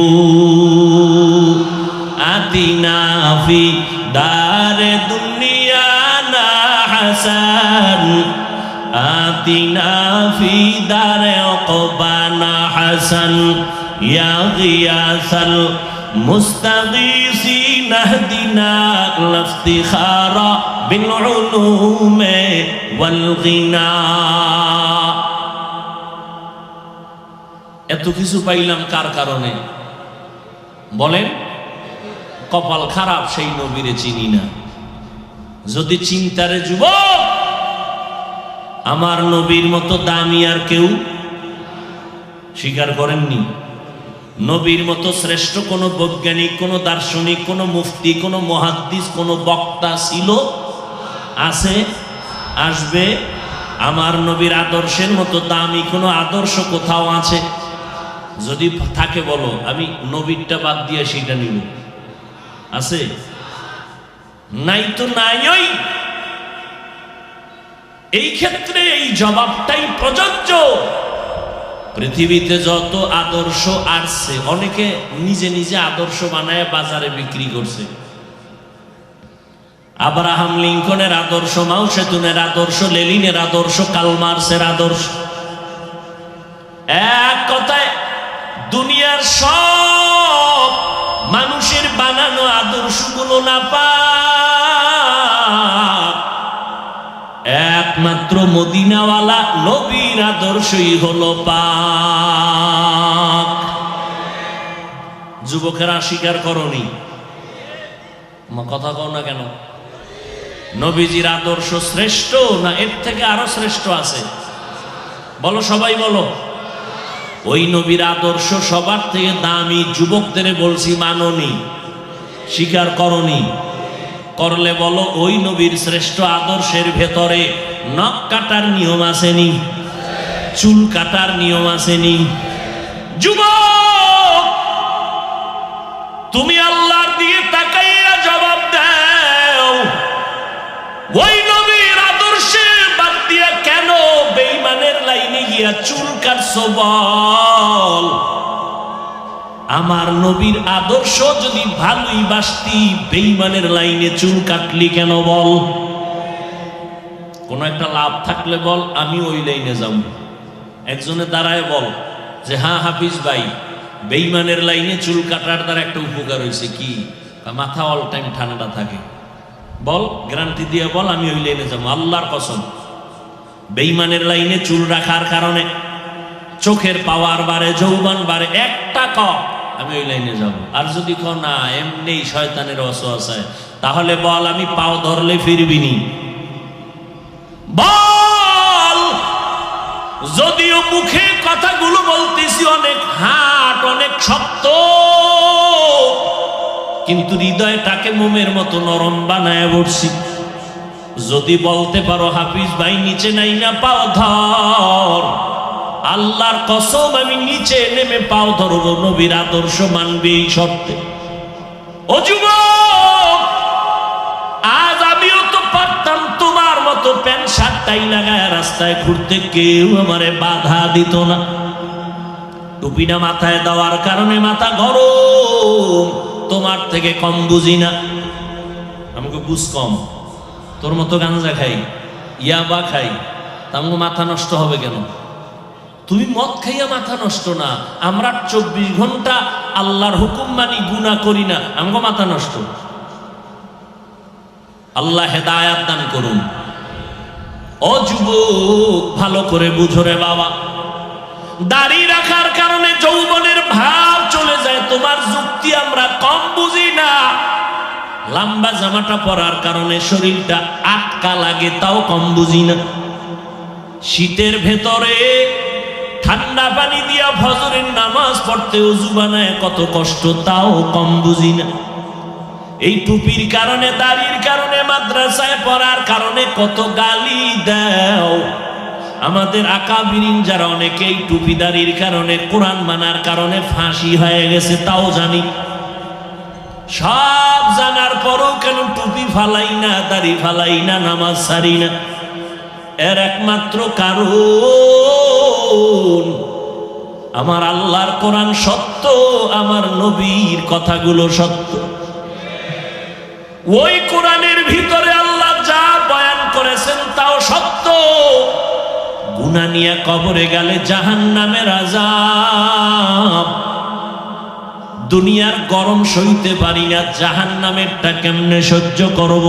আতিনা ফি দারে দুনিয়া না হাসান, আতিনা ফি দারে উকবানা হাসান, ইয়া গিয়াসাল মুস্তাগীসিন আহদিনা লাফতিখারা বিল উলুমে ওয়াল গিনা। এত কিছু পাইলাম কার কারণে বলেন? কপাল খারাপ, সেই নবীরে চিনি না। যদি চিন্তারে যুবক, আমার নবীর মতো দামি আর কেউ স্বীকার করেননি। নবীর মতো শ্রেষ্ঠ কোন বৈজ্ঞানিক, কোন দার্শনিক, কোন মুফতি, কোন মুহাদ্দিস, কোন বক্তা ছিল? আছে? আসবে? আমার নবীর আদর্শের মতো দামি কোন আদর্শ কোথাও আছে? যদি থাকে বলো, আমি নবীরটা বাদ দিয়ে সেটা নিব। আছে? নাই তো নাই। এই ক্ষেত্রে এই জবাবটাই প্রযোজ্য। পৃথিবীতে যত আদর্শ আসছে, অনেকে নিজে নিজে আদর্শ বানায় বাজারে বিক্রি করছে। আব্রাহাম লিঙ্কনের আদর্শ, মাও সেতুনের আদর্শ, লেনিনের আদর্শ, কার্ল মার্কসের আদর্শ। এক কথায় দুনিয়ার সব মানুষের বানানো আদর্শগুলো না পাক, একমাত্র মদিনাওয়ালা নবীর আদর্শই হলো পাক। যুবকেরা স্বীকার করনি? কথা কও না কেন? নবীজির আদর্শ শ্রেষ্ঠ না এর থেকে আরো শ্রেষ্ঠ আছে? বলো, সবাই বলো। ওই নবীর আদর্শ সবার থেকে দামি। যুবকদের বলছি, মাননি, স্বীকার করনি। করলে বলো, ওই নবীর শ্রেষ্ঠ আদর্শের ভেতরে নখ কাটার নিয়ম আসেনি? চুল কাটার নিয়ম আসেনি? যুবক, তুমি আল্লাহর দিকে তাকাইয়া জবাব দাও, ওই নবীর আদর্শে বাদ দিয়া কেন বেঈমানের লাইনে গিয়া চুল কাটছো? বল। আমার নবীর আদর্শ যদি ভালোই বাসতি, বেঈমানের লাইনে চুল কাটলি কেন? বল। কোন একটা লাভ থাকলে বল, আমি ওই লাইনে যাব। একজনে দাঁড়ায় বল যে, হ্যাঁ হাফিজ ভাই, বেঈমানের লাইনে চুল কাটার দ্বারা একটা উপকার হয়েছে। কি? মাথা অল টাইম ঠান্ডা থাকে। বল, গ্যারান্টি দিয়ে বল, আমি ওই লাইনে যাবো। আল্লাহর কসম, বেঈমানের লাইনে চুল রাখার কারণে চোখের পাওয়ার বাড়ে, যৌবন বাড়ে। একটা ক, আমি ওই লাইনে যাব। আর যদি ক না, এমনি শয়তানের ওয়াসওয়াসায়, তাহলে বল, আমি পাও ধরলে ফিরবিনি। বল। যদিও মুখে কথাগুলো বলতেছি অনেক হাট, অনেক শক্ত, কিন্তু হৃদয়টাকে মোমের মতো নরম বানায় বসছি। যদি বলতে পারো, হাফিজ ভাই নিচে নাই না, পাও ধর, আল্লাহর কসম আমি নিচে নেমে পাও ধরব, নবীর আদর্শ মানবে এই শর্তে। ও যুবক, আজ আমিও তো পারতাম তোমার মতো প্যান্ট শার্টটাই লাগায় রাস্তায় ঘুরতে, কেউ আমারে বাধা দিত না। টুপিটা মাথায় দেওয়ার কারণে মাথা গরম, তোমার থেকে কম বুঝি না। আমাকে বুঝ কম, তোর মতো গাঁজা খাই, ইয়াবা খাই, তামগো মাথা নষ্ট হবে কেন? তুমি মদ খাইয়া মাথা নষ্ট না, আমরা 24 ঘন্টা আল্লাহর হুকুম মানি, গুনাহ করি না, আমগো মাথা নষ্ট। আল্লাহ হেদায়াত দান করুন। ও যুবক, ভালো করে বুঝো রে বাবা, দাড়ি রাখার কারণে যৌবনের ভাব চলে যায়, তোমার যুক্তি আমরা কম বুঝি না। লম্বা জামাটা পরার কারণে শরীরটা আটকা লাগে, তাও কম বুঝি না। শীতের ভেতরে ঠান্ডা পানি দিয়া ফজরের নামাজ পড়তে ওযু বানায় কত কষ্ট, তাও কম বুঝি না। এই টুপির কারণে, দাড়ির কারণে, মাদ্রাসায় পড়ার কারণে কত গালি দাও। আমাদের আকাবিরিন যারা অনেকে এই টুপি দাড়ির কারণে, কোরআন মানার কারণে ফাঁসি হয়ে গেছে, তাও জানি। সব জানার পরও কেন টুপি ফালাই না, দাড়ি ফালাই না, নামাজ ছাড়ি না? এর একমাত্র কারণ আমার আল্লাহর কোরআন সত্য, আমার নবীর কথাগুলো সত্য। ওই কোরআনের ভিতরে আল্লাহ যা বয়ান করেছেন তাও সত্য। গুনাহ নিয়ে কবরে গেলে জাহান্নামের আযাব, দুনিয়ার গরম সইতে পারি না, জাহান্নামেরটা কেমনে সহ্য করব?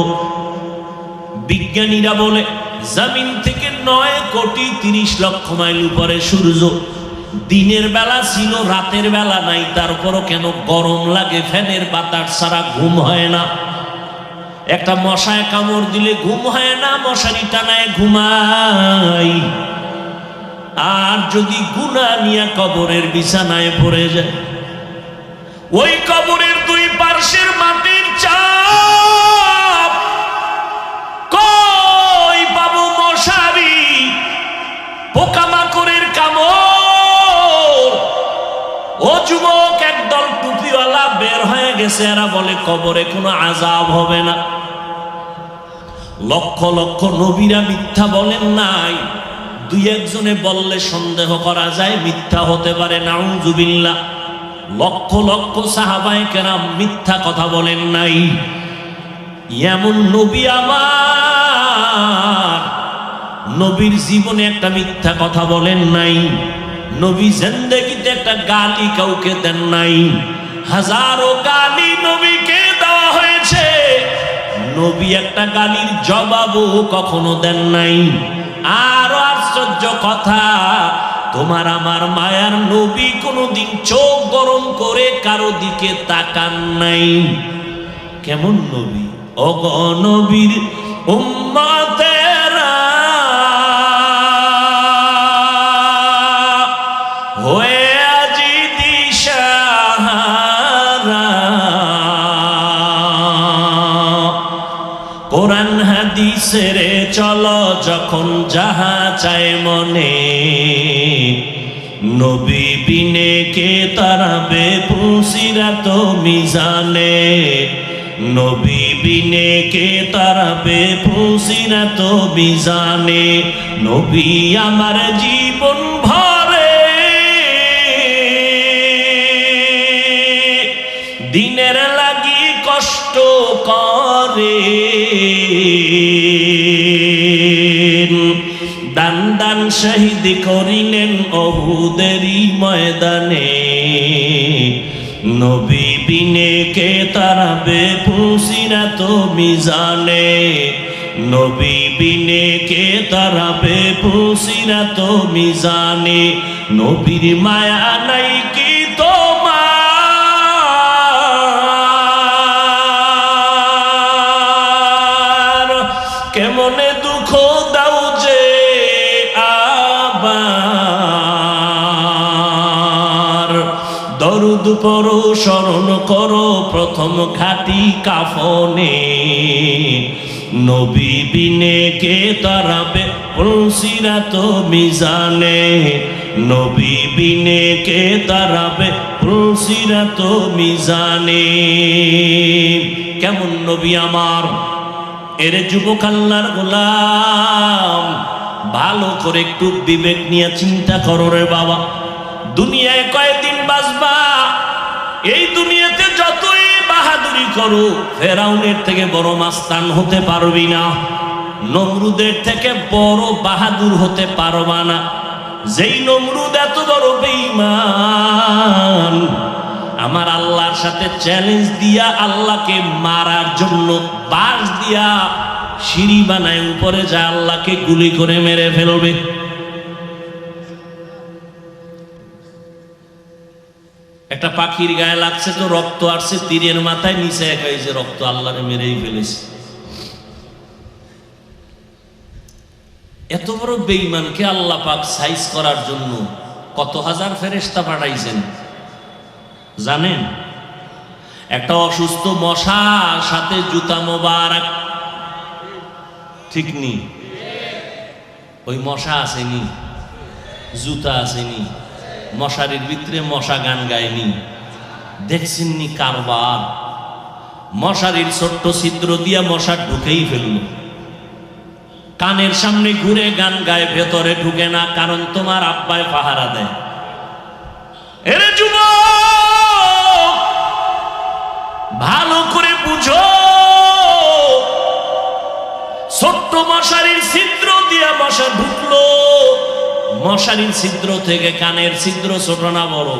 বিজ্ঞানীরা বলে জমিন থেকে 9 কোটি 30 লক্ষ মাইল উপরে সূর্য, দিনের বেলা ছিল, রাতের বেলা নাই, তারপরও কেন গরম লাগে? ফ্যানের বাতাস ছাড়া ঘুম হয় না। একটা মশায় কামড় দিলে ঘুম হয় না, মশারি টানায় ঘুমাই। আর যদি গুনাহ নিয়ে কবরের বিছানায় পড়ে যায়, ওই কবরের 2 পার্শ্বের মাটির চাপ, কই পাবো মশারি, পোকামাকড়ের কামড়। ও যুবক, একদল টুপিওয়ালা বের হয়ে গেছে, এরা বলে কবরে কোনো আযাব হবে না। লক্ষ লক্ষ নবীরা মিথ্যা বলেন নাই, 2-1 জনে বললে সন্দেহ করা যায় মিথ্যা হতে পারে, নাউযুবিল্লাহ। লক্ষ লক্ষ সাহাবায়ে কেরাম মিথ্যা কথা বলেন নাই। এমন নবী আমার, নবীর জীবনে একটা মিথ্যা কথা বলেন নাই। নবী জিন্দেগিতে একটা গালি কাউকে দেন নাই। হাজারো গালি নবীকে দেওয়া হয়েছে, নবী একটা গালির জবাবও কখনো দেন নাই। আরো আশ্চর্য কথা, তোমার আমার মায়ার নবী কোনোদিন চোখ গরম করে কারো দিকে তাকান নাই। কেমন নবী? অগণবীর উম্মতেরা হয়ে আজি দিশাহারা, কোরআন হাদিসের চলো যখন যাহা চায় মনে, নবী বিনে কে তারাবে পুলসিরাত মিজানে, নবী বিনে কে তারাবে পুলসিরাত মিজানে। নবী আমার জীবন ভরে দিনের লাগি কষ্ট করে, দান দান শহীদ করিলেন উহুদেরই ময়দানে, নবী বিনে কে তারাবে পুলসিরাত মিজানে, নবী বিনে কে তারাবে পুলসিরাত মিজানে। নবীর মায়া নাই কি তোমার, কেমনে দুঃখ দাও যে আবার। দরুদ পড়ো, স্মরণ করো প্রথম খাঁটি কাফনে, নবী বিনে কে তারাবে পুলসিরাত মিজানে, নবী বিনে কে দাঁড়াবে পুলসিরাত মিজানে। কেমন নবী আমার, এর যুবক আল্লাহর গোলাম, ভালো করে একটু বিবেক নিয়ে চিন্তা করো রে বাবা। দুনিয়ায় কয়েকদিন বাঁচবা, এই দুনিয়াতে যতই বাহাদুরি করো ফেরাউনের থেকে বড় মাস্তান হতে পারবি না, নমরুদের থেকে বড় বাহাদুর হতে পারবা না। যেই নমরুদ এত বড় বেঈমান, আমার আল্লাহর সাথে চ্যালেঞ্জ দিয়া আল্লাহকে মারার জন্য বাঁশ দিয়া সিঁড়ি বানায় উপরে যা আল্লাহকে গুলি করে মেরে ফেলবে। একটা পাখির গায়ে লাগছে তো রক্ত আসছে, তীরের মাথায় নিচে একা যে রক্ত আল্লাহরে মেরেই ফেলেছে। এত বড় বেঈমানকে আল্লাহ পাক সাইজ করার জন্য কত হাজার ফেরেশতা পাঠাইছেন জানেন? একটা অসুস্থ মশার সাথে জুতা মোবারক, ঠিক নি? ওই মশা আসেনি, জুতা আসেনি, মশারির ভিতরে মশা গান গায়নি, দেখছেননি কারবার? মশারির ছোট্ট ছিদ্র দিয়া মশা ঢুকেই ফেলল, কানের সামনে ঘুরে গান গায়, ভেতরে ঢুকে না, কারণ তোমার আব্বায় পাহারা দেয়। এরে যুবক, ভালো করে বুঝো, ছোট্ট মশারির ছিদ্র দিয়া মশা ঢুকলো, মশারির ছিদ্র থেকে কানের ছিদ্র ছোট না বড়,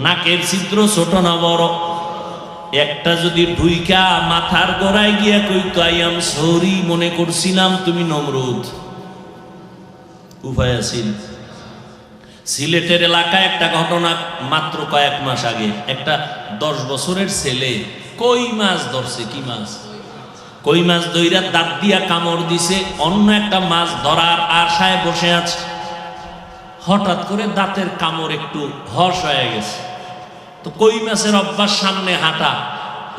নাকের ছিদ্র ছোট না বড়? একটা যদি ঢুইকা মাথার গোড়ায় গিয়া কইতো আই এম সরি, মনে করছিলাম তুমি নমরুদ, উপায় আছিল। সিলেটের এলাকায় একটা ঘটনা, মাত্র কয়েক মাস আগে একটা 10 বছরের ছেলে কই মাছ ধরছে। কি মাছ? কই মাছ ধইরা দাঁত দিয়া কামড় দিছে, অন্য একটা মাছ ধরার আশায় বসে আছে। হঠাৎ করে দাঁতের কামড় একটু হর্ষ হয়ে গেছে, তো কই মাছের অভ্যাস সামনে হাঁটা,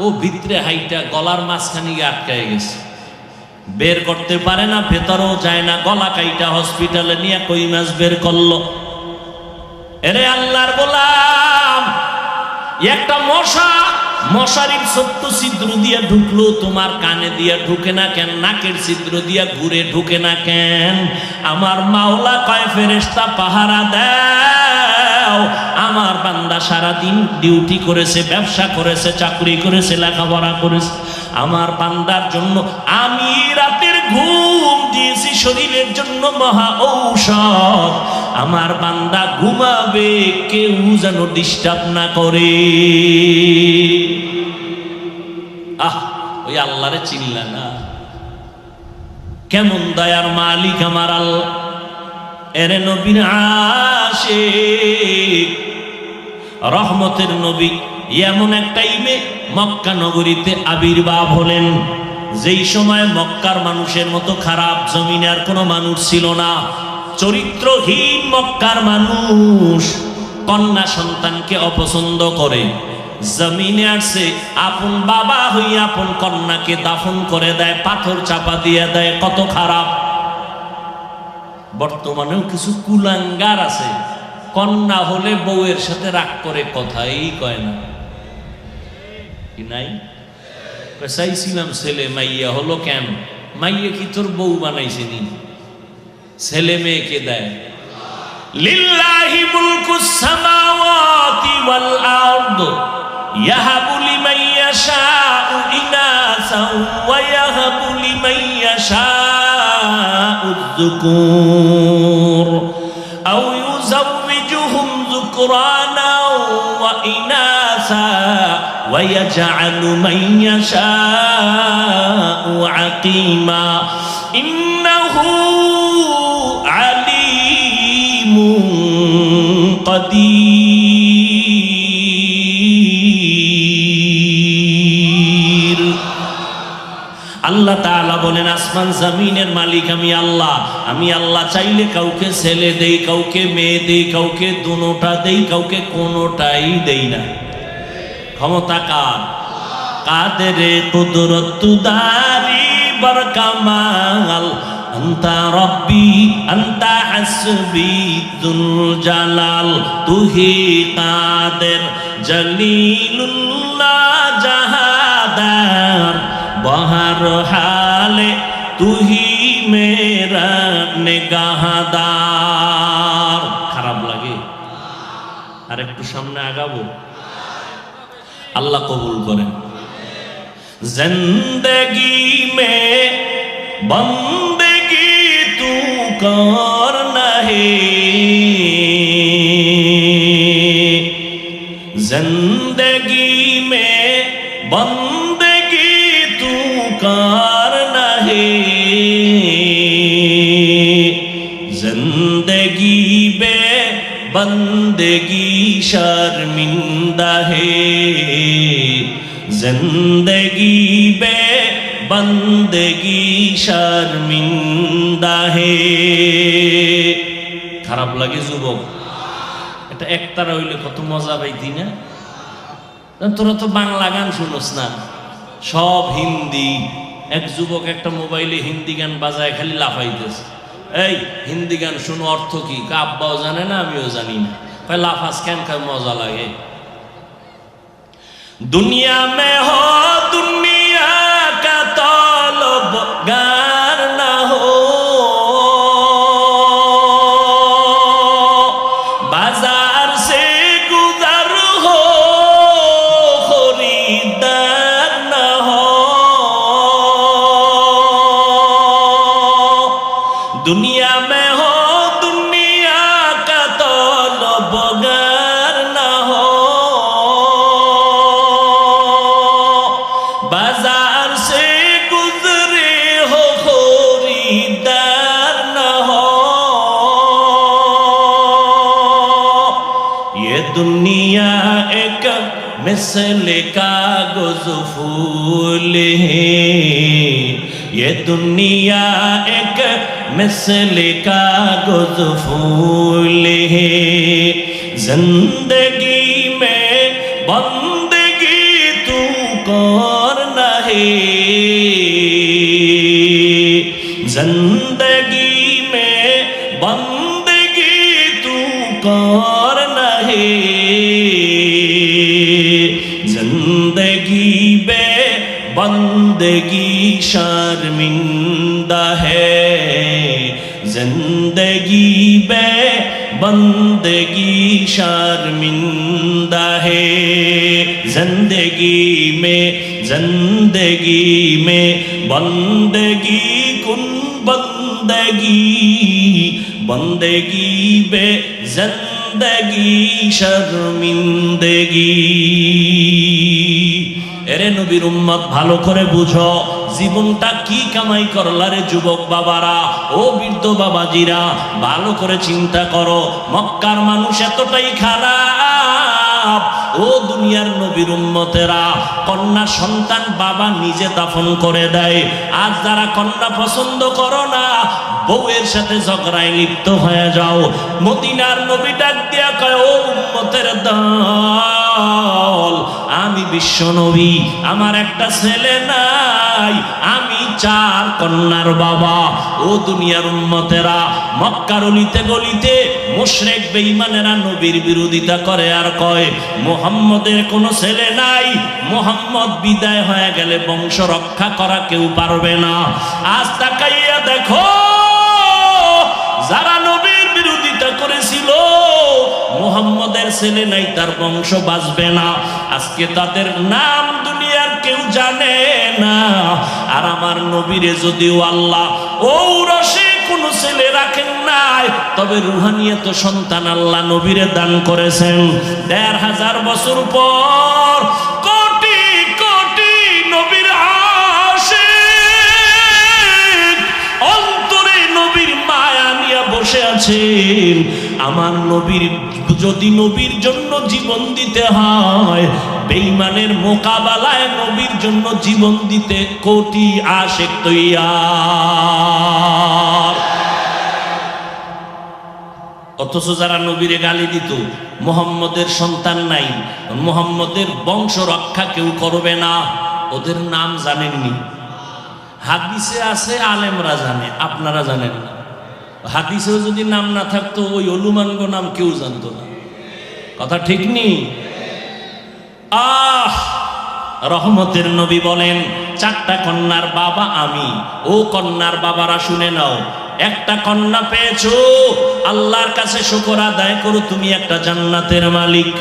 ও ভিতরে হাইটা গলার মাঝখানে গিয়ে আটকায় গেছে, বের করতে পারে না, ভেতরেও যায় না, গলা কাইটা হসপিটালে নিয়ে কই মাছ বের করলো। এরে আল্লাহর গোলাম, একটা মশা মশারির ছোট্ট ছিদ্র দিয়ে ঢুকলো, তোমার কানে দিয়ে ঢুকে না কেন? নাকের ছিদ্র দিয়ে ঘুরে ঢুকে না কেন? আমার মাওলা কয় ফেরেশতা পাহারা দাও, আমার বান্দা সারাদিন ডিউটি করেছে, ব্যবসা করেছে, চাকরি করেছে, লেখাপড়া করেছে, আমার বান্দার জন্য আমি রাতের ঘুম দিয়েছি, শরীরের জন্য মহা ঔষধ। আমার বান্দা ঘুমাবে, কেউ যেন ডিস্টার্ব না করে। আহ, ওই আল্লাহরে চিনলা না? কেমন দয়ার মালিক আমার আল্লাহ। এরে নবীর আশিক, রহমতের নবী এমন এক টাইমে মক্কা নগরীতে আবির্ভাব হলেন, যেই সময় মক্কার মানুষের মতো খারাপ জমিনে আর কোনো মানুষ ছিল না। চরিত্রহীন মক্কার মানুষ কন্যা সন্তানকে অপছন্দ করে, জমিনে আসছে আপন বাবা হইয়া আপন কন্যাকে দাফন করে দেয়, পাথর চাপা দিয়ে দেয়। কত খারাপ! বর্তমানেও কিছু কুলাঙ্গার আছে, কন্যা হলে বউয়ের সাথে রাগ করে, কথাই কয় না। কি নাই? চাইছিলাম ছেলে, মাইয়া হলো কেন? মাইয়া কি তোর বউ বানাইছে নি? ছেলে মেয়েকে দেয়। লিল্লাহি মুলকুস সামাওয়াতি ওয়াল আরদ ইয়াহাবু লিমান ইয়াশাউ ইনাসাও ওয়া ইয়াহাবু লিমান ইয়াশাউ যুকুর আও ইউযাওবিজুহুম যুকরানা ওয়া ইনাসা ওয়া ইয়াজআলু মান ইয়াশাউ আকিমা ইন্নাহু আলিমুন কাদির। আল্লাহ তাআলা বলেন, আসমান জমিনের মালিক আমি আল্লাহ। আমি আল্লাহ চাইলে কাউকে ছেলে দেই, কাউকে মেয়ে দেই, কাউকে দুটোটা দেই, কাউকে কোনোটাই দেই না। ক্ষমতা কার? কাদের কুদরত দারি বরকামাল আন্তা রব্বি আন্তা হাসবি যুল জালাল তুহি কাদের জলিলুল্লাহ জাহাদার বহর হালে তুহি মেরা নিগাহদার। খারাপ লাগে? আর একটু সামনে আগাবো? আল্লাহ কবুল করেন। জিন্দগি মে বন্দেগি তু করনা হে, জিন্দগি মে বন্দেগি তু করনা হে, जिंदगी बे बंदगी शर्मिंदा है, जिंदगी बे बंदगी शर्मिंदा है। খারাপ লাগে যুবক? এটা একতারা হইলে কত মজা পাইতি না? তোরা তো বাংলা গান শুনোস না, সব হিন্দি। এক যুবক একটা মোবাইলে হিন্দি গান বাজায় খালি লাফাইতেছে। এই হিন্দি গান শুনো, অর্থ কি? আব্বাও জানে না, আমিও জানি না। কয় লাফাস কেন? কয় মজা লাগে। দুনিয়া মে হো দুনিয়া কা তলবগার না হো, বাজার সে গুজর হো খরিদার না হো। दुनिया में हो दुनिया का तलबगार ना हो, बाजार से गुजरे हो खरीदार ना हो। ये दुनिया एक मिसल कागज फूल है, ये दुनिया एक मिसल कागज फूल है, जिंदगी में बंदगी तू करना है, जिंदगी में बंदगी तू करना है, जिंदगी में बंदगी शर्मिंदा है, जिंदगी बे बंदगी शर्मिंदा है। जिंदगी में बंदगी कुन बंदगी, बंदगी बे जिंदगी शर्मिंदगी। এরে নবীর উম্মত ভালো করে বুঝো, জীবনটা কি কামাই করলা রে যুবক বাবারা, ও বৃদ্ধ বাবাজিরা, ভালো করে চিন্তা করো। মক্কার মানুষ এতটাই খারাপ, ও দুনিয়ার নবীর উম্মতেরা, কন্যা সন্তান বাবা নিজে দাফন করে দেয়। আজ যারা কন্যা পছন্দ করো না, বউয়ের সাথে ঝগড়ায় লিপ্ত হয়ে যাও। মদিনার নবী ডাক দিয়া কয়, ও উম্মতের দল, আমি বিশ্ব নবী, আমার একটা ছেলে নাই, আমি 4 কন্যার বাবা। ও দুনিয়ার উম্মতেরা, মক্কার অলিতে গলিতে মুশরিক বেঈমানেরা নবীর বিরোধিতা করে আর কয় মুহাম্মদের কোনো ছেলে নাই, মুহাম্মদ বিদায় হয়ে গেলে বংশ রক্ষা করা কেউ পারবে না। আজ তাকাইয়া দেখো, যারা নবীর বিরোধিতা করেছিল, মুহাম্মদের ছেলে নাই, তার বংশ বাঁচবে না, আজকে তাদের নাম দুনিয়ার কেউ জানে না। আর আমার নবীরে যদিও আল্লাহ ঔরসে কোনো ছেলে রাখেন নাই, তবে রুহানিয়ত সন্তান আল্লাহ নবীরে দান করেছেন। ১৫০০ বছর পর কোটি কোটি নবীর আশিক অন্তরে নবীর মায়া নিয়ে বসে আছেন। আমার নবীর, যদি নবীর জন্য জীবন দিতে হয়, বেঈমানের মোকাবেলায় নবীর জন্য জীবন দিতে কোটি আশিক তৈয়ার। অথচ যারা নবীরে গালি দিত, মুহাম্মদের সন্তান নাই, মুহাম্মদের বংশ রক্ষা কেউ করবে না, ওদের নাম জানেননি? হাদিসে আছে, আলেমরা জানে, আপনারা জানেন না। হাদিসেও যদি নাম না থাকতো ওই অলুমানগ নাম কেউ জানতো না। কথা ঠিক নি? রহমতের নবী বলেন, 4টা কন্যার বাবা আমি। ও কন্যার বাবারা শুনে নাও, একটা কন্যা পেয়েছো, আল্লাহর কাছে শুকর আদায় করো, তুমি একটা জান্নাতের মালিক।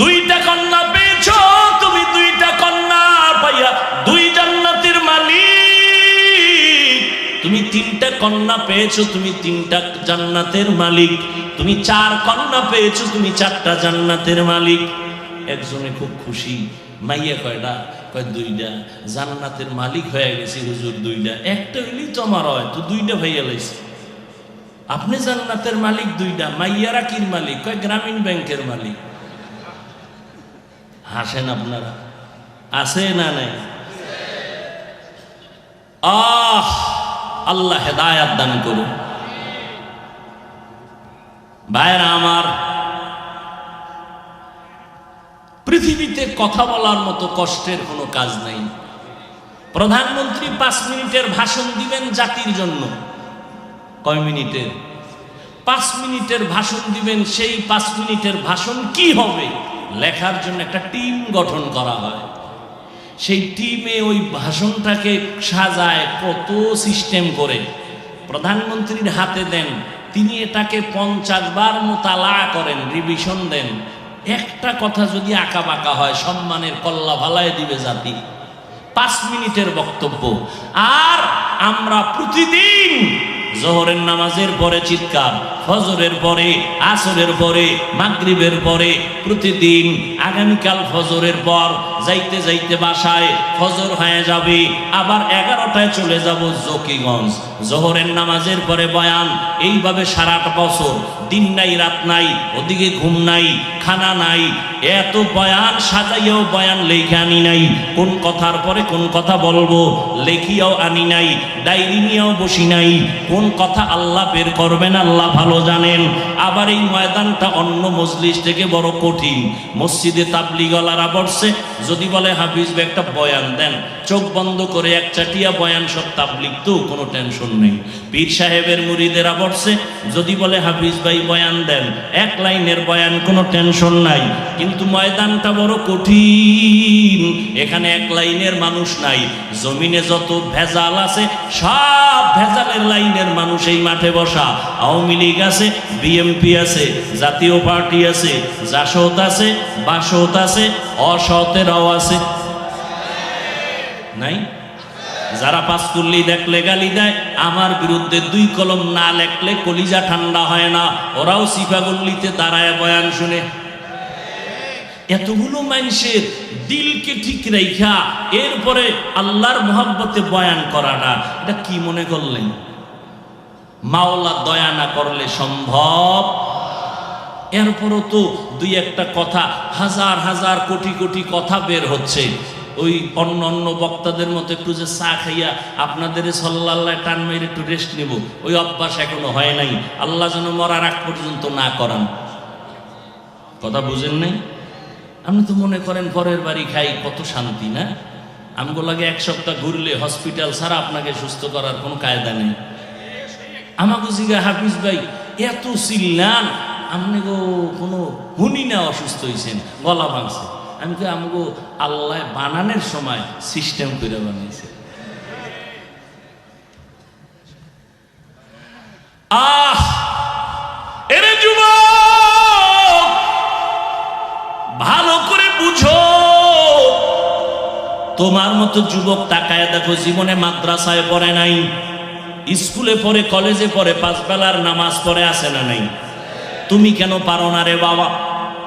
2টা কন্যা পেয়েছো, তুমি 2টা কন্যা পাইয়া 2 জান্নাতের মালিক। তুমি 3টা কন্যা পেয়েছো, তুমি 3টা জান্নাতের মালিক। তুমি 4 কন্যা পেয়েছো, তুমি 4টা জান্নাতের মালিক। একজনে খুব খুশি, মাইয়া কয়টা? কয় 2টা। জান্নাতের মালিক হয়ে গেছি হুজুর 2টা। একটা হইলেই তো আমার হয়, তো 2টা ভাইয়া লাইছে। আপনি জান্নাতের মালিক 2টা, মাইয়ারা কির মালিক? কয় গ্রামীণ ব্যাংকের মালিক। হাসেন আপনারা, আছে না নাই? আল্লাহ হেদায়াত দান করুন। ভাইরা আমার, পৃথিবীতে কথা বলার মতো কষ্টের কোনো কাজ নাই। প্রধানমন্ত্রী 5 মিনিটের ভাষণ দিবেন জাতির জন্য। কয় মিনিটের? 5 মিনিটের ভাষণ দিবেন। সেই 5 মিনিটের ভাষণ কি হবে লেখার জন্য একটা টিম গঠন করা হয়। সেই টিমে ওই ভাষণটাকে সাজায়, কত সিস্টেম করে প্রধানমন্ত্রীর হাতে দেন। তিনি এটাকে 50 বার মোতালা করেন, রিভিশন দেন। একটা কথা যদি আঁকা বাঁকা হয়, সম্মানের কল্লা ভালায় দিবে জাতি। 5 মিনিটের বক্তব্য। আর আমরা প্রতিদিন জোহরের নামাজের পরে চিৎকার, ফজরের পরে, আসরের পরে, মাগরিবের পরে, প্রতিদিন আগামীকাল ফজরের পর যাইতে যাইতে বাসায় ফজর হয়ে যাবে, আবার 11টায় চলে যাব জকিগঞ্জ। জোহরের নামাজের পরে বয়ান, এইভাবে সারাটা বছর, দিন নাই রাত নাই, ওদিকে ঘুম নাই, খানা নাই, এত বয়ান সাজাইয়াও বয়ান লেখে আনি নাই। কোন কথার পরে কোন কথা বলবো লেখিয়াও আনি নাই, ডায়েরি নিয়েও বসি নাই। কোন কথা আল্লাহ বের করবেন আল্লাহ ভালো জানেন। আবার এই ময়দানটা অন্য মজলিস থেকে বড় কঠিন। মসজিদে তাবলিগওয়ালারা বসছে, যদি বলে হাফিজ ভাই একটা বয়ান দেন, চোখ বন্ধ করে 1 চাটিয়া বয়ান, সব তাবলিগ তো, কোনো টেনশন নেই। পীর সাহেবের মুরিদেরা বসছে, যদি বলে হাফিজ ভাই বয়ান দেন, 1 লাইনের বয়ান, কোনো টেনশন নাই। কিন্তু ময়দানটা বড় কঠিন, এখানে 1 লাইনের মানুষ নাই। জমিনে যত ভেজাল আছে সব ভেজালের লাইনের মানুষ এই মাঠে বসা। আওয়ামী লীগ আছে, বিএমপি আছে, জাতীয় পার্টি আছে, জাসদ আছে, বাসদ আছে, অসতেরাও আছে, নাই? যারা পাস করলেই দেখলে গালি দেয়, আমার বিরুদ্ধে 2 কলম না লেখলে কলিজা ঠান্ডা হয় না, ওরাও সিফাগল্লিতে দাঁড়ায় বয়ান শুনে। এতগুলো মানুষের দিলকে ঠিক রাইখা এরপরে আল্লাহর মোহাব্বতে বয়ান করাটা, এটা কি মনে করলেন? মাওলা দয়া না করলে সম্ভব? এরপরও তো 2-1টা কথা, হাজার হাজার কোটি কোটি কথা বের হচ্ছে। ওই অন্য অন্য বক্তাদের মতো একটু যে চা খাইয়া আপনাদের সাল্লাল্লাহ টান মেরে একটু রেস্ট নেব, ওই অভ্যাস এখনো হয় নাই। আল্লাহ যেন মরার আগ পর্যন্ত না করান। কথা বুঝেন নাই? আপনি তো মনে করেন পরের বাড়ি খাই, কত শান্তি না? আমগো লাগে 1 সপ্তাহ ঘুরলে হসপিটাল ছাড়া আপনাকে সুস্থ করার কোনো কায়দা নেই। আমাকে জিগা হাফিজ ভাই এত চিল্লান, আপনি গো কোনো হুনি না অসুস্থ হয়েছেন, গলা ভাঙছে। আমি তো আমগো আল্লাহ বানানোর সময় সিস্টেম করে বানিয়েছে। এরে যুবক, ভালো করে বুঝো, তোমার মতো যুবক তাকায় দেখো, জীবনে মাদ্রাসায় পড়ে নাই, স্কুলে পড়ে, কলেজে পড়ে, 5 বেলার নামাজ পড়ে, আছে না নাই? তুমি কেন পারো না রে বাবা?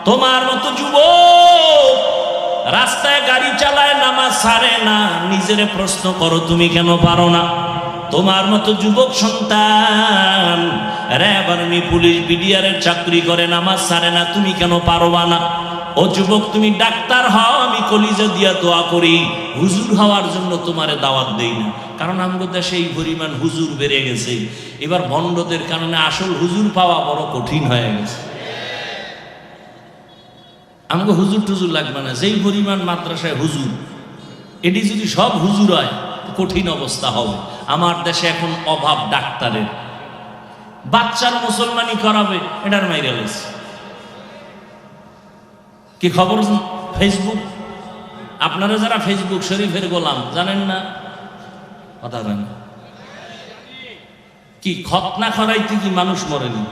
তোমার মতো যুবক রাস্তায় গাড়ি চালায়, নামাজ ছাড়ে না, নিজেরে প্রশ্ন করো তুমি কেন পারো না? তোমার মতো যুবক সন্তান র্যাব, আর্মি, পুলিশ, বিডিআরের চাকরি করে, নামাজ ছাড়ে না, তুমি কেন পারবা না? ও যুবক, তুমি ডাক্তার হও, আমি কলিজা দিয়া দোয়া করি। হুজুর হওয়ার জন্য তোমারে দাওয়াত দেই না, কারণ আমাদের দেশে এই পরিমাণ হুজুর বেড়ে গেছে। এবার ভণ্ডদের কারণে আসল হুজুর পাওয়া বড় কঠিন হয়ে গেছে। আমাকে হুজুর টুজুর লাগবে না, যেই পরিমাণ মাদ্রাসায় হুজুর, এটি যদি সব হুজুর হয় কঠিন অবস্থা হবে। আমার দেশে এখন অভাব ডাক্তারের, বাচ্চার মুসলমানি করাবে এটার মাইরে লাইছে। কি খবর ফেসবুক? আপনারা যারা ফেসবুক শরীফের গোলাম জানেন না, কথা জানেন কি খতনা করাইতে কি মানুষ মরেনি?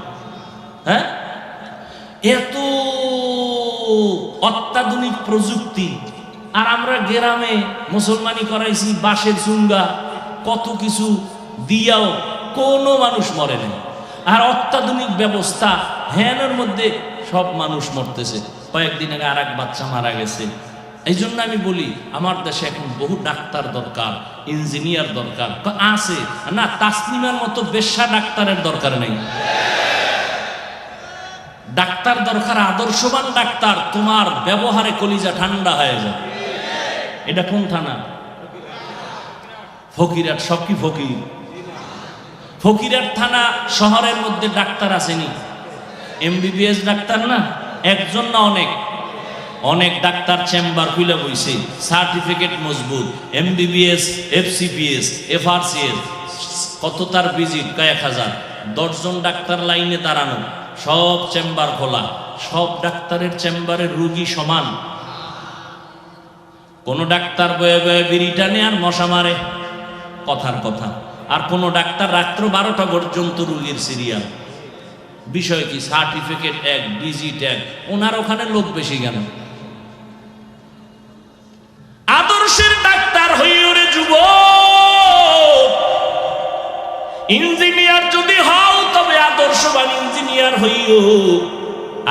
হ্যাঁ, এত অত্যাধুনিক প্রযুক্তি, আর আমরা গ্রামে মুসলমানি করাইছি বাঁশের চুঙ্গা কত কিছু দিয়াও কোনো মানুষ মরে নাই। আর অত্যাধুনিক ব্যবস্থা হ্যানের মধ্যে সব মানুষ মরতেছে। কয়েকদিন আগে আর এক বাচ্চা মারা গেছে। এই জন্য আমি বলি আমার দেশে এখন বহু ডাক্তার দরকার, ইঞ্জিনিয়ার দরকার আছে না, তাসনিমার মতো বেশ্যা ডাক্তারের দরকার নেই। ডাক্তার দরকার আদর্শবান ডাক্তার, তোমার ব্যবহারে কলিজা ঠান্ডা হয়ে যায়। এটা কোন থানা? ফকিরহাট। সব কি ফকির? ফকিরহাট থানা শহরের মধ্যে ডাক্তার আসেনি? এমবিবিএস ডাক্তার না, একজন না অনেক অনেক ডাক্তার চেম্বার খুলে বইছে, সার্টিফিকেট মজবুত, এমবিবিএস, এফসিপিএস, এফআরসিএস, কত তার ভিজিট কয়েক হাজার, 10 জন ডাক্তার লাইনে দাঁড়ানো, সব চেম্বার খোলা। সব ডাক্তারের চেম্বারে রুগী সমান? কোন ডাক্তার বয়ে বয়ে বিড়িটা নেয় আর মশা মারে, কথার কথা। আর কোন ডাক্তার রাত্র 12টা পর্যন্ত রুগীর সিরিয়াল। বিষয় কি? সার্টিফিকেট এক, ভিজিট এক। ওনার ওখানে লোক বেশি কেন? আদর্শের ডাক্তার হইও রে যুবক, ইঞ্জিনিয়ার যদি হও তবে আদর্শবান ইঞ্জিনিয়ার হইও।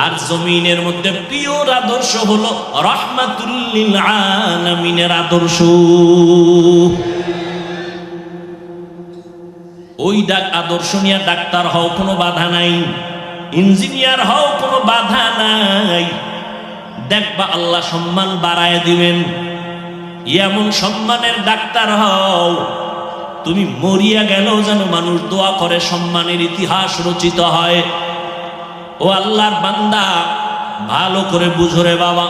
আর জমিনের মধ্যে পিওর আদর্শ হলো রাহমাতুল লিল আলামিনের আদর্শ। ওই আদর্শ নিয়ে ডাক্তার হও, কোনো বাধা নাই। ইঞ্জিনিয়ার হও, কোনো বাধা নাই। দেখবা আল্লাহ সম্মান বাড়ায় দিবেন। এমন সম্মানের ডাক্তার হও, তুমি মরিয়া গেলেও যেন মানুষ দোয়া করে সম্মানের ইতিহাস রচিত হয়। ও আল্লাহর বান্দা, ভালো করে বুঝো রে বাবা,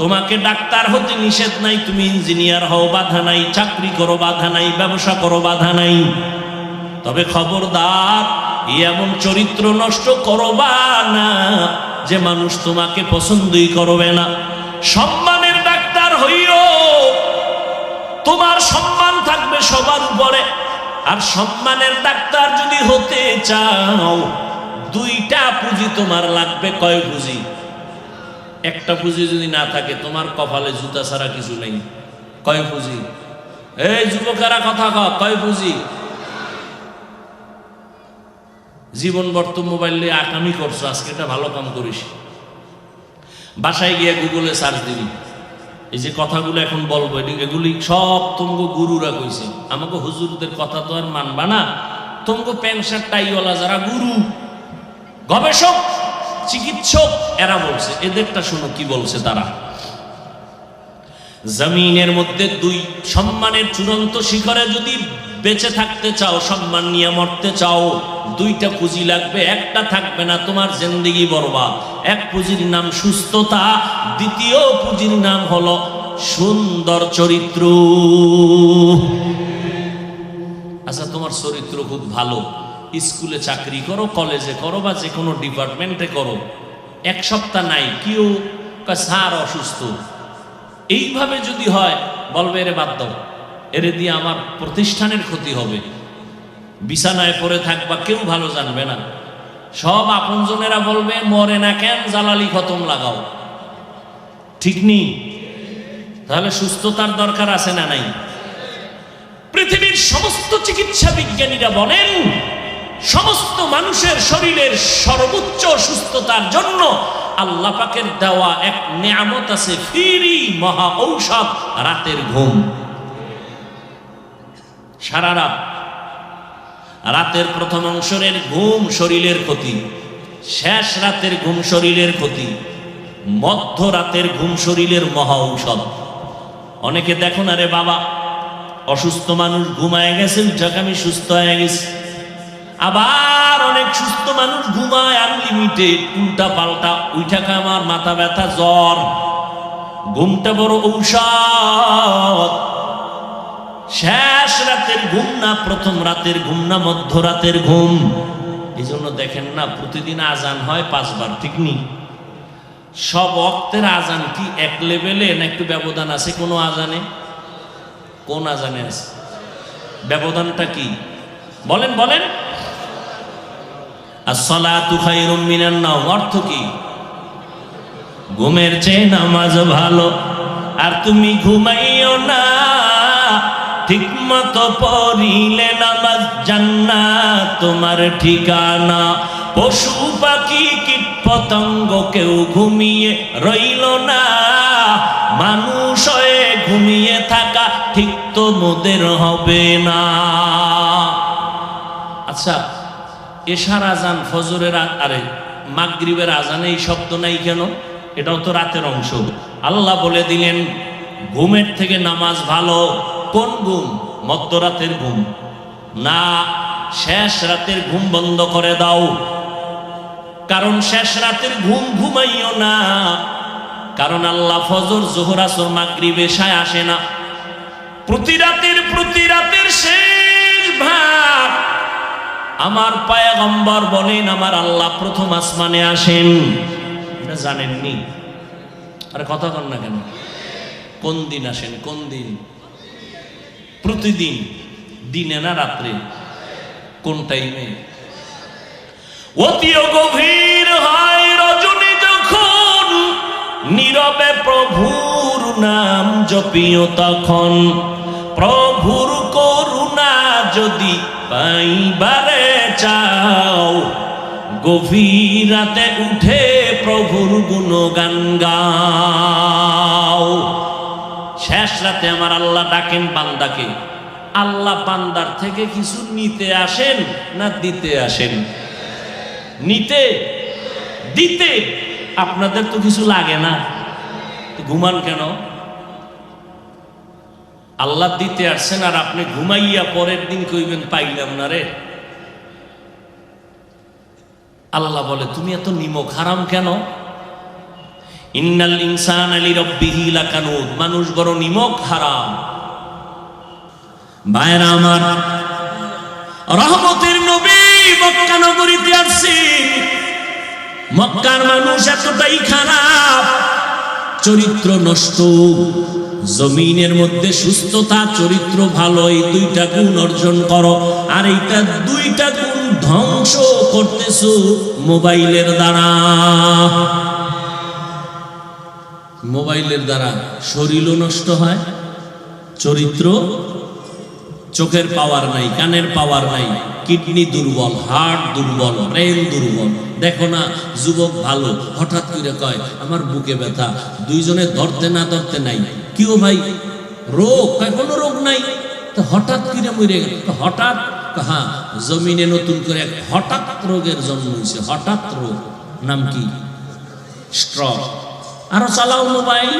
তোমাকে ডাক্তার হতে নিষেধ নাই, তুমি ইঞ্জিনিয়ার হও, বাধা নাই। চাকরি করো, বাধা নাই। ব্যবসা করো, বাধা নাই। তবে খবরদার এমন চরিত্র নষ্ট করবা না যে মানুষ তোমাকে পছন্দই করবে না। সম্মানের ডাক্তার হইও, তোমার সম্মান থাকবে সবার উপরে। আর সম্মানের ডাক্তার যদি হতে চাও, 2টা পুঁজি তোমার লাগবে। কয় পুঁজি? একটা পুঁজি যদি না থাকে তোমার কপালে জুতা ছাড়া কিছু নেই। কয় পুঁজি? এই যুবকেরা কথা কয় পুঁজি? জীবন বর্ত মোবাইল নিয়ে আকামি করছো, আজকে এটা ভালো কাম করিস। বাসায় গিয়ে গুগলে সার্চ দিবি, এই যে কথাগুলো এখন বলবো এগুলি সব তোমাকে গুরুরা কইছে। আমাকে হুজুরদের কথা তো আর মানবা না। তোমাকে প্যান্ট শার্ট টাইওয়ালা যারা গুরু, গবেষক, চিকিৎসক, এরা বলছে। এদেরটা শুনো কি বলছে তারা। জমিনের মধ্যে 2 সম্মানের চূড়ান্ত শিখরে যদি বেঁচে থাকতে চাও, সম্মান নিয়ে মরতে চাও, 2টা পুঁজি লাগবে। একটা থাকবে না, তোমার জিন্দেগি বরবাদ। এক পুঁজির নাম সুস্থতা, দ্বিতীয় পুঁজির নাম হলো সুন্দর চরিত্র। আচ্ছা, তোমার চরিত্র খুব ভালো, স্কুলে চাকরি করো, কলেজে করো, বা যে কোনো ডিপার্টমেন্টে করো, 1 সপ্তাহ নাই, কেউ স্যার অসুস্থ, এইভাবে যদি হয় বলবে এরে বাদ দাও, এরে দিয়ে আমার প্রতিষ্ঠানের ক্ষতি হবে। বিছানায় পড়ে থাকবা, কেউ ভালো জানবে না। সব আপনজনেরা বলবে মরে না কেন, জালালি খতম লাগাও। ঠিক নেই? তাহলে সুস্থতার দরকার আছে না নাই? পৃথিবীর সমস্ত চিকিৎসা বিজ্ঞানীরা বলেন সমস্ত মানুষের শরীরের সর্বোচ্চ সুস্থতার জন্য আল্লাহ পাকের দেওয়া এক নিয়ামত আছে, ফ্রি মহা ঔষধ, রাতের ঘুম। সারা রাত, রাতের প্রথম অংশের ঘুম শরীরের ক্ষতি, শেষ রাতের ঘুম শরীরের ক্ষতি, মধ্য রাতের ঘুম শরীরের মহা ঔষধ। অনেকে দেখো না রে বাবা, অসুস্থ মানুষ ঘুমায় গেছে, উঠাকে আমি সুস্থ হয়ে গেছি। আবার অনেক সুস্থ মানুষ ঘুমায় আনলিমিটেড, উল্টা পাল্টা, উঠাকে আমার মাথা ব্যথা, জ্বর। ঘুমটা বড় ঔষধ। শেষ রাতের ঘুম না প্রথম রাতের ঘুম না মধ্যরাতের ঘুম। এই জন্য দেখেন না প্রতিদিন আজান হয় 5 বার, ঠিক নেই? সব ওয়াক্তের আজান কি এক লেভেলে না একটু ব্যবধান আছে কোনো আজানে? কোন আজানে আছে ব্যবধানটা কি বলেন বলেন? আসসালাতু খায়রুম মিনান নাওম অর্থ কি? ঘুমের চেয়ে নামাজ ভালো। আর তুমি ঘুমাইও না, ঠিক মতো পড়িলে নামাজ জান্নাত তোমার ঠিকানা। পশু পাখি কীট পতঙ্গ কেউ ঘুমিয়ে রইল না, মানুষ হয়ে ঘুমিয়ে থাকা ঠিক তো মোদের হবে না। আচ্ছা, এশার আজান, ফজরের আরে মাগরিবের আজানে এই শব্দ নাই কেন? এটাও তো রাতের অংশ। আল্লাহ বলে দিলেন ঘুমের থেকে নামাজ ভালো। কোন ঘুম? মধ্যরাতের ঘুম না, শেষ রাতের ঘুম বন্ধ করে দাও। কারণ শেষ রাতের ঘুম ঘুমাইও না, কারণ আল্লাহ ফজর যোহর আসর মাগরিব এশায় আসে না। প্রতি রাতের শেষ ভাগ আমার পয়গম্বর বলেন আমার আল্লাহ প্রথম আসমানে আসেন। এটা জানেননি? আরে কথা কন না কেন? কোন দিন আসেন? কোন দিন? প্রতিদিন। দিনে না রাত্রে? কোন টাইমে? অতিও গভীর হয় রজনী যখন, নীরবে প্রভুর নাম জপিও তখন। প্রভুর করুণা যদি পাইবারে চাও, গভীর রাতে উঠে প্রভুর গুণগান গাও। শেষ রাতে আমার আল্লাহ ডাকেন বান্দাকে। আল্লাহ বান্দার থেকে কিছু নিতে আসেন না দিতে আসেন? নিতে, দিতে। আপনাদের তো কিছু লাগে না, ঘুমান কেন? আল্লাহ দিতে আসছেন আর আপনি ঘুমাইয়া পরের দিন কইবেন পাইলাম না রে। আল্লাহ বলে তুমি এত নিমক হারাম কেন? ইন্নাল ইনসানা লিরাব্বিহি লাকানুদ, মানুষ বড় নিমক হারাম। ভাইরা আমার, রহমতের নবী মক্কা নগরীতে আসছেন। মক্কার মানুষ এতটাই খারাপ, চরিত্র নষ্ট। জমিনের মধ্যে সুস্থতা, চরিত্র ভালো, এই 2টা গুণ অর্জন করো। আর এইটা 2টা গুণ ধ্বংস করতেছো মোবাইলের দ্বারা। মোবাইলের দ্বারা শরীরও নষ্ট হয়, চরিত্র, চোখের পাওয়ার নাই, কানের পাওয়ার নাই, কিডনি দুর্বল, হার্ট দুর্বল, ব্রেন দুর্বল। দেখো না যুবক ভালো, হঠাৎ করে কয় আমার বুকে ব্যথা, 2জনে ধরতে না ধরতে নাই। কিও ভাই রোগ? কয় কোনো রোগ নাই। তো হঠাৎ করে মরে গেল। হঠাৎ? হ্যাঁ, জমিনে নতুন করে এক হঠাৎ রোগের জন্ম হয়েছে। হঠাৎ রোগ, নাম কি? স্ট্রোক। আরো চালাও মোবাইল,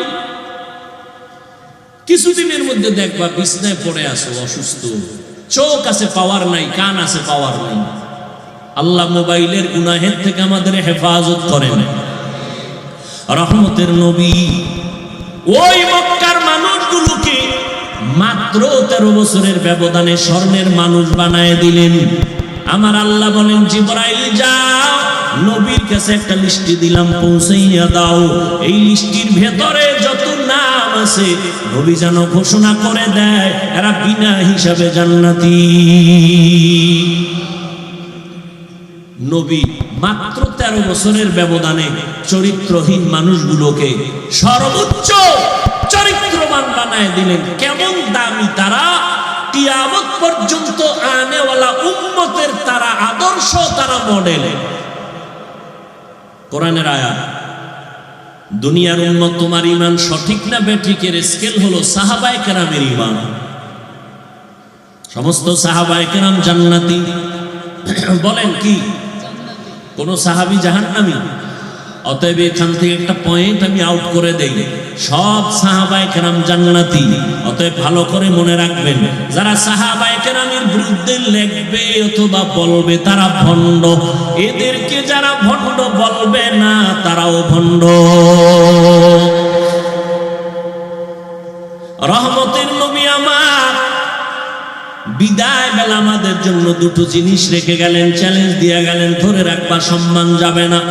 কিছুদিনের মধ্যে দেখবা বিছনায় পড়ে আসো অসুস্থ। চোখ আছে পাওয়ার নাই, কান আছে পাওয়ার নাই। আল্লাহ মোবাইলের গুনাহের থেকে আমাদের হেফাজত করেন। রহমতের নবী ওই মক্কার মানুষগুলোকে মাত্র 13 বছরের ব্যবধানে স্বর্ণের মানুষ বানায় দিলেন। আমার আল্লাহ বলেন জিবরাইল যাও, নবীর কাছে একটা লিস্টি দিলাম, পৌঁছাইয়া দাও। এই লিস্টির ভেতরে যত নাম আছে নবী যেন ঘোষণা করে দেয় এরা বিনা হিসাবে জান্নাতি। নবী মাত্র 13 বছরের ব্যবধানে চরিত্রহীন মানুষগুলোকে সর্বোচ্চ চরিত্রবান বানায় দিলেন। কেমন দামি তারা! কিয়ামত পর্যন্ত আনেওয়ালা উম্মতের তারা আদর্শ, তারা মডেল। কোরআনের আয়াত। দুনিয়ার উম্মত তোমার ঈমান সঠিক না বেঠিকের স্কেল হলো সাহাবায়ে কেরামের ঈমান। সমস্ত সাহাবায়ে কেরাম জান্নাতি। বলেন কি? কোন সাহাবী জাহান্নামী? অতএব এখান থেকে একটা পয়েন্ট আমি আউট করে দেই, সব সাহাবায়ে কেরাম জান্নাতি। অতএব ভালো করে মনে রাখবেন, যারা সাহাবায়ে কেরামের বিরুদ্ধে লেখবে অথবা বলবে তারা ভণ্ড। এদেরকে যারা ভণ্ড বলবে না তারাও ভণ্ড। রহমতের নবী আমার বিদায় বেলা আমাদের জন্য দুটো জিনিস রেখে গেলেন, চ্যালেঞ্জ দিয়ে গেলেন, ধরে রাখবা, সম্মান যাবে না।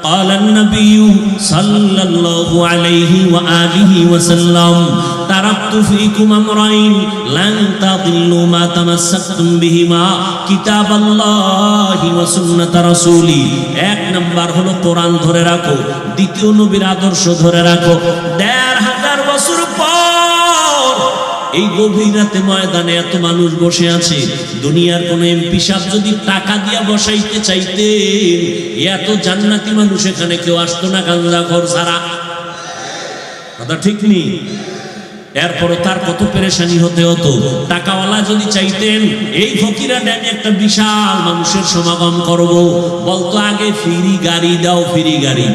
قال النبي صلى الله عليه وآله وسلم تركت فيكم أمرين لن تضلوا ما تمسكتم بهما كتاب الله وسنة رسولي। এক নাম্বার হলো কোরআন ধরে রাখো, দ্বিতীয় নবীর আদর্শ ধরে রাখো। ১৫০০ বছর পর এই গভীর রাতে ময়দানে এত মানুষ বসে আছে, দুনিয়ার কোন এমপি সাহেব যদি টাকা দিয়া বসাইতে চাইতেন, এত জান্নাতি মানুষ এখানে কেউ আসতো না গাঞ্জাখোর ছাড়া। কথা ঠিক নেই? এরপরও তার কত পেরেশানি হতে হতো। টাকাওয়ালা যদি চাইতেন এই ফকিরা ড্যামে একটা বিশাল মানুষের সমাগম করব, বলতো আগে ফ্রি গাড়ি দাও, ফ্রি গাড়ি,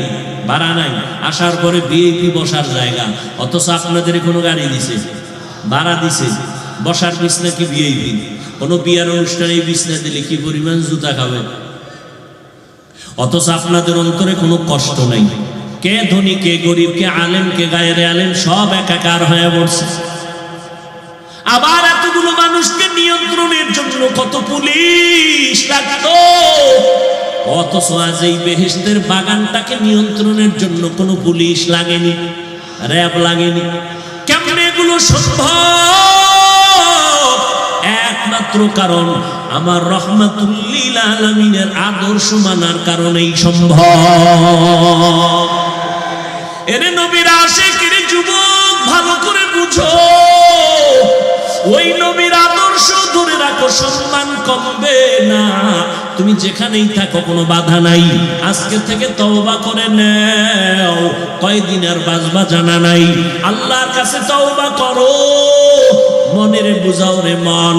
ভাড়া নাই। আসার পরে ভিআইপি বসার জায়গা, অথচ আপনাদের কোনো গাড়ি দিছে, ভাড়া দিছে, বসার বিছনা কি ভিআইপি? কোনো বিয়ার অনুষ্ঠানে বিছনা দিলে কি পরিমাণ জুতা খাবে, অথচ আপনাদের অন্তরে কোনো কষ্ট নাই। কে ধনী, কে গরিব, কে আলেম, কে গায়েরে আলেম, সব একাকার হয়ে পড়ছে। আবার এতগুলো মানুষকে নিয়ন্ত্রণের জন্য কত পুলিশ লাগতো, অথচ আজ এই বেহেশতের বাগানটাকে নিয়ন্ত্রণের জন্য কোনো পুলিশ লাগেনি, র্যাব লাগেনি। কেমনে এগুলো সম্ভব? একমাত্র কারণ আমার রহমাতুল্লিল আলামিনের আদর্শ মানার কারণেই সম্ভব। এরে নবীর আশিকের যুবক, ভালো করে বুঝো, ওই নবীর আদর্শ ধরে রাখো, সম্মান কমবে না। তুমি যেখানেই থাকো কোনো বাধা নাই। আজকে থেকে তওবা করে নাও, কয়দিন আর বাঁচবা জানা নাই। আল্লাহর কাছে তওবা করো, মনের বুঝাও রে মন,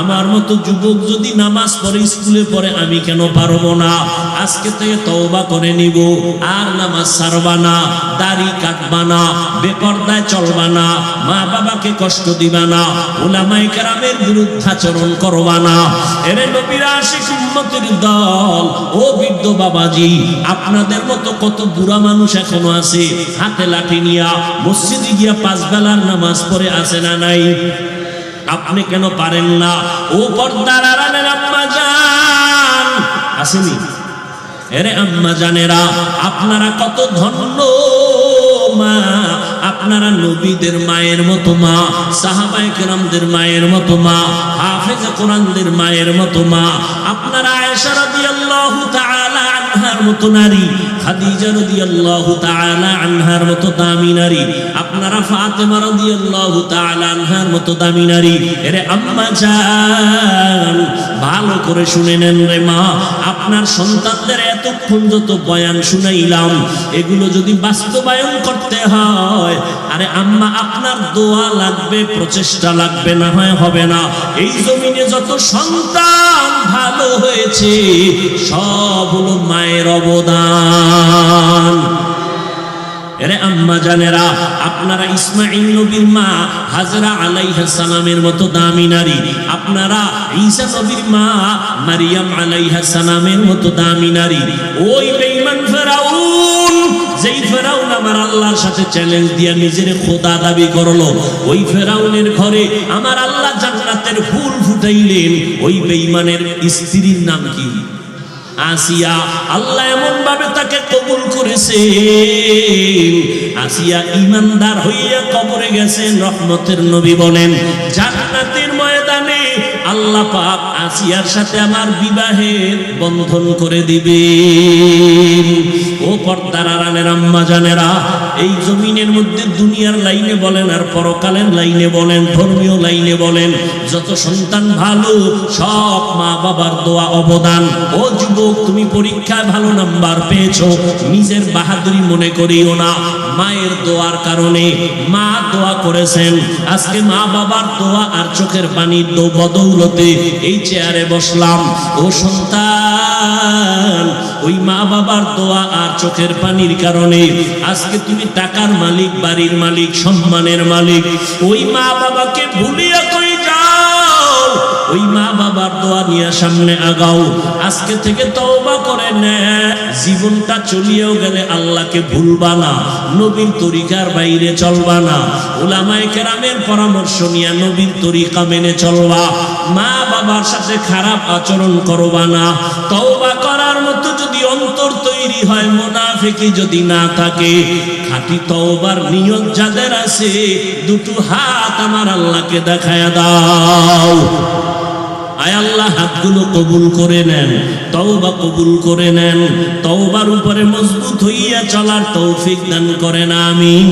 আমার মতো যুবক যদি নামাজ পড়ে, স্কুলে পড়ে, আমি কেন পারবো না? আজকে থেকে তওবা করে নিব, আর নামাজ ছাড়বা না, দাড়ি কাটবা না, বেপরদায় চলবা না, মা বাবাকে কষ্ট দিবা না, উলামায়ে কেরামের বিরুদ্ধাচরণ করবা না। এরে নবীর আশিক উম্মতের দল, ও বৃদ্ধ বাবাজি, আপনাদের মতো কত বুড়া মানুষ এখনো আছে, হাতে লাঠি নিয়া মসজিদে গিয়া ৫ বেলার নামাজ পড়ে আছে না নাই? আপনি কেন পারেন না? ও পর্দার আড়ালের আম্মা জান আসেনি? এরে আম্মা জানেরা, আপনারা কত ধন্য মা, আপনারা নবীদের মায়ের মতো মা, সাহাবায়ে কেরামদের মায়ের মতো মা, হাফেজে কোরআনদের মায়ের মতো মা। আপনারা আয়েশা রাদিয়াল্লাহু তাআলা আনহার মতো নারী, খাদিজা রাদিয়াল্লাহু তাআলা আনহার মতো দামি নারী, আপনারা ফাতেমা রাদিয়াল্লাহু তাআলা আনহার মতো দামি নারী। এরে আম্মা জান, ভালো করে শুনে নেন রে মা, আপনার সন্তানদের এতক্ষণ যত বয়ান শুনাইলাম, এগুলো যদি বাস্তবায়ন করতে হয়, আরে আম্মা আপনার দোয়া লাগবে, প্রচেষ্টা লাগবে, না হয় হবে না। এই জমিনে যত সন্তান ভালো হয়েছে, সব হলো মায়ের অবদান। এরে আম্মা জানেরা, আপনারা ইসমাঈল নবীর মা হাজরা আলাইহিস সালামের মতো দামি নারী, আপনারা ঈসা নবীর মা মারিয়াম আলাইহিস সালামের মতো দামি নারী। ওই বেঈমান ফেরাউন, যেই ফেরাউন আমার আল্লাহর সাথে চ্যালেঞ্জ দিয়া নিজের খোদা দাবি করলো, ওই ফেরাউনের ঘরে আমার আল্লাহ জান্নাতের ফুল ফুটাইলেন। ওই বেঈমানের স্ত্রীর নাম কি? আসিয়া। আল্লাহ এমন ভাবে তাকে কবুল করেছে, আসিয়া ইমানদার হইয়া কবরে গেছেন। রহমতের নবী বলেন, জান্নাতের ময়দানে আল্লাহ পাক আসিয়ার সাথে আমার বিবাহের বন্ধন করে দিবেন। ও পর্দার আড়ালের আম্মা জানেরা, এই জমিনের মধ্যে দুনিয়ার লাইনে বলেন আর পরকালের লাইনে বলেন, ধর্মীয় লাইনে বলেন, যত সন্তান ভালো, সব মা বাবার দোয়া অবদান। ও যুবক, তুমি পরীক্ষায় ভালো নাম্বার পেয়েছো, নিজের বাহাদুরি মনে করিও না, মায়ের দোয়ার কারণে। মা দোয়া করেছেন, আজকে মা বাবার দোয়া আর চোখের পানির বদৌলতে এই চেয়ারে বসলাম। ও সন্তান, ওই মা বাবার দোয়া আর চোখের পানির কারণে আজকে তুমি টাকার মালিক, বাড়ির মালিক, সম্মানের মালিক। ওই মা বাবাকে ভুলিয়া কই যাও, ওই মা বাবা বাবার দোয়া নিয়ে সামনে আগাও। আজকে থেকে তওবা করে নে, জীবনটা চলিয়েও গেলে আল্লাহকে ভুলবা না, নবীর তরিকার বাইরে চলবা না, উলামায়ে কেরামের পরামর্শ নিয়ে নবীর তরিকা মেনে চলবা, মা বাবার সাথে খারাপ আচরণ করবা না। তওবা করার মতো যদি অন্তর তৈরি হয়, মুনাফিকি যদি না থাকে, খাঁটি তওবার নিয়ত যাদের আছে, দুটো হাত আমার আল্লাহকে দেখায়া দাও। আয় আল্লাহ, হাতগুলো কবুল করে নেন, তওবা কবুল করে নেন, তওবার উপরে মজবুত হইয়া চলার তৌফিক দান করেন, আমিন।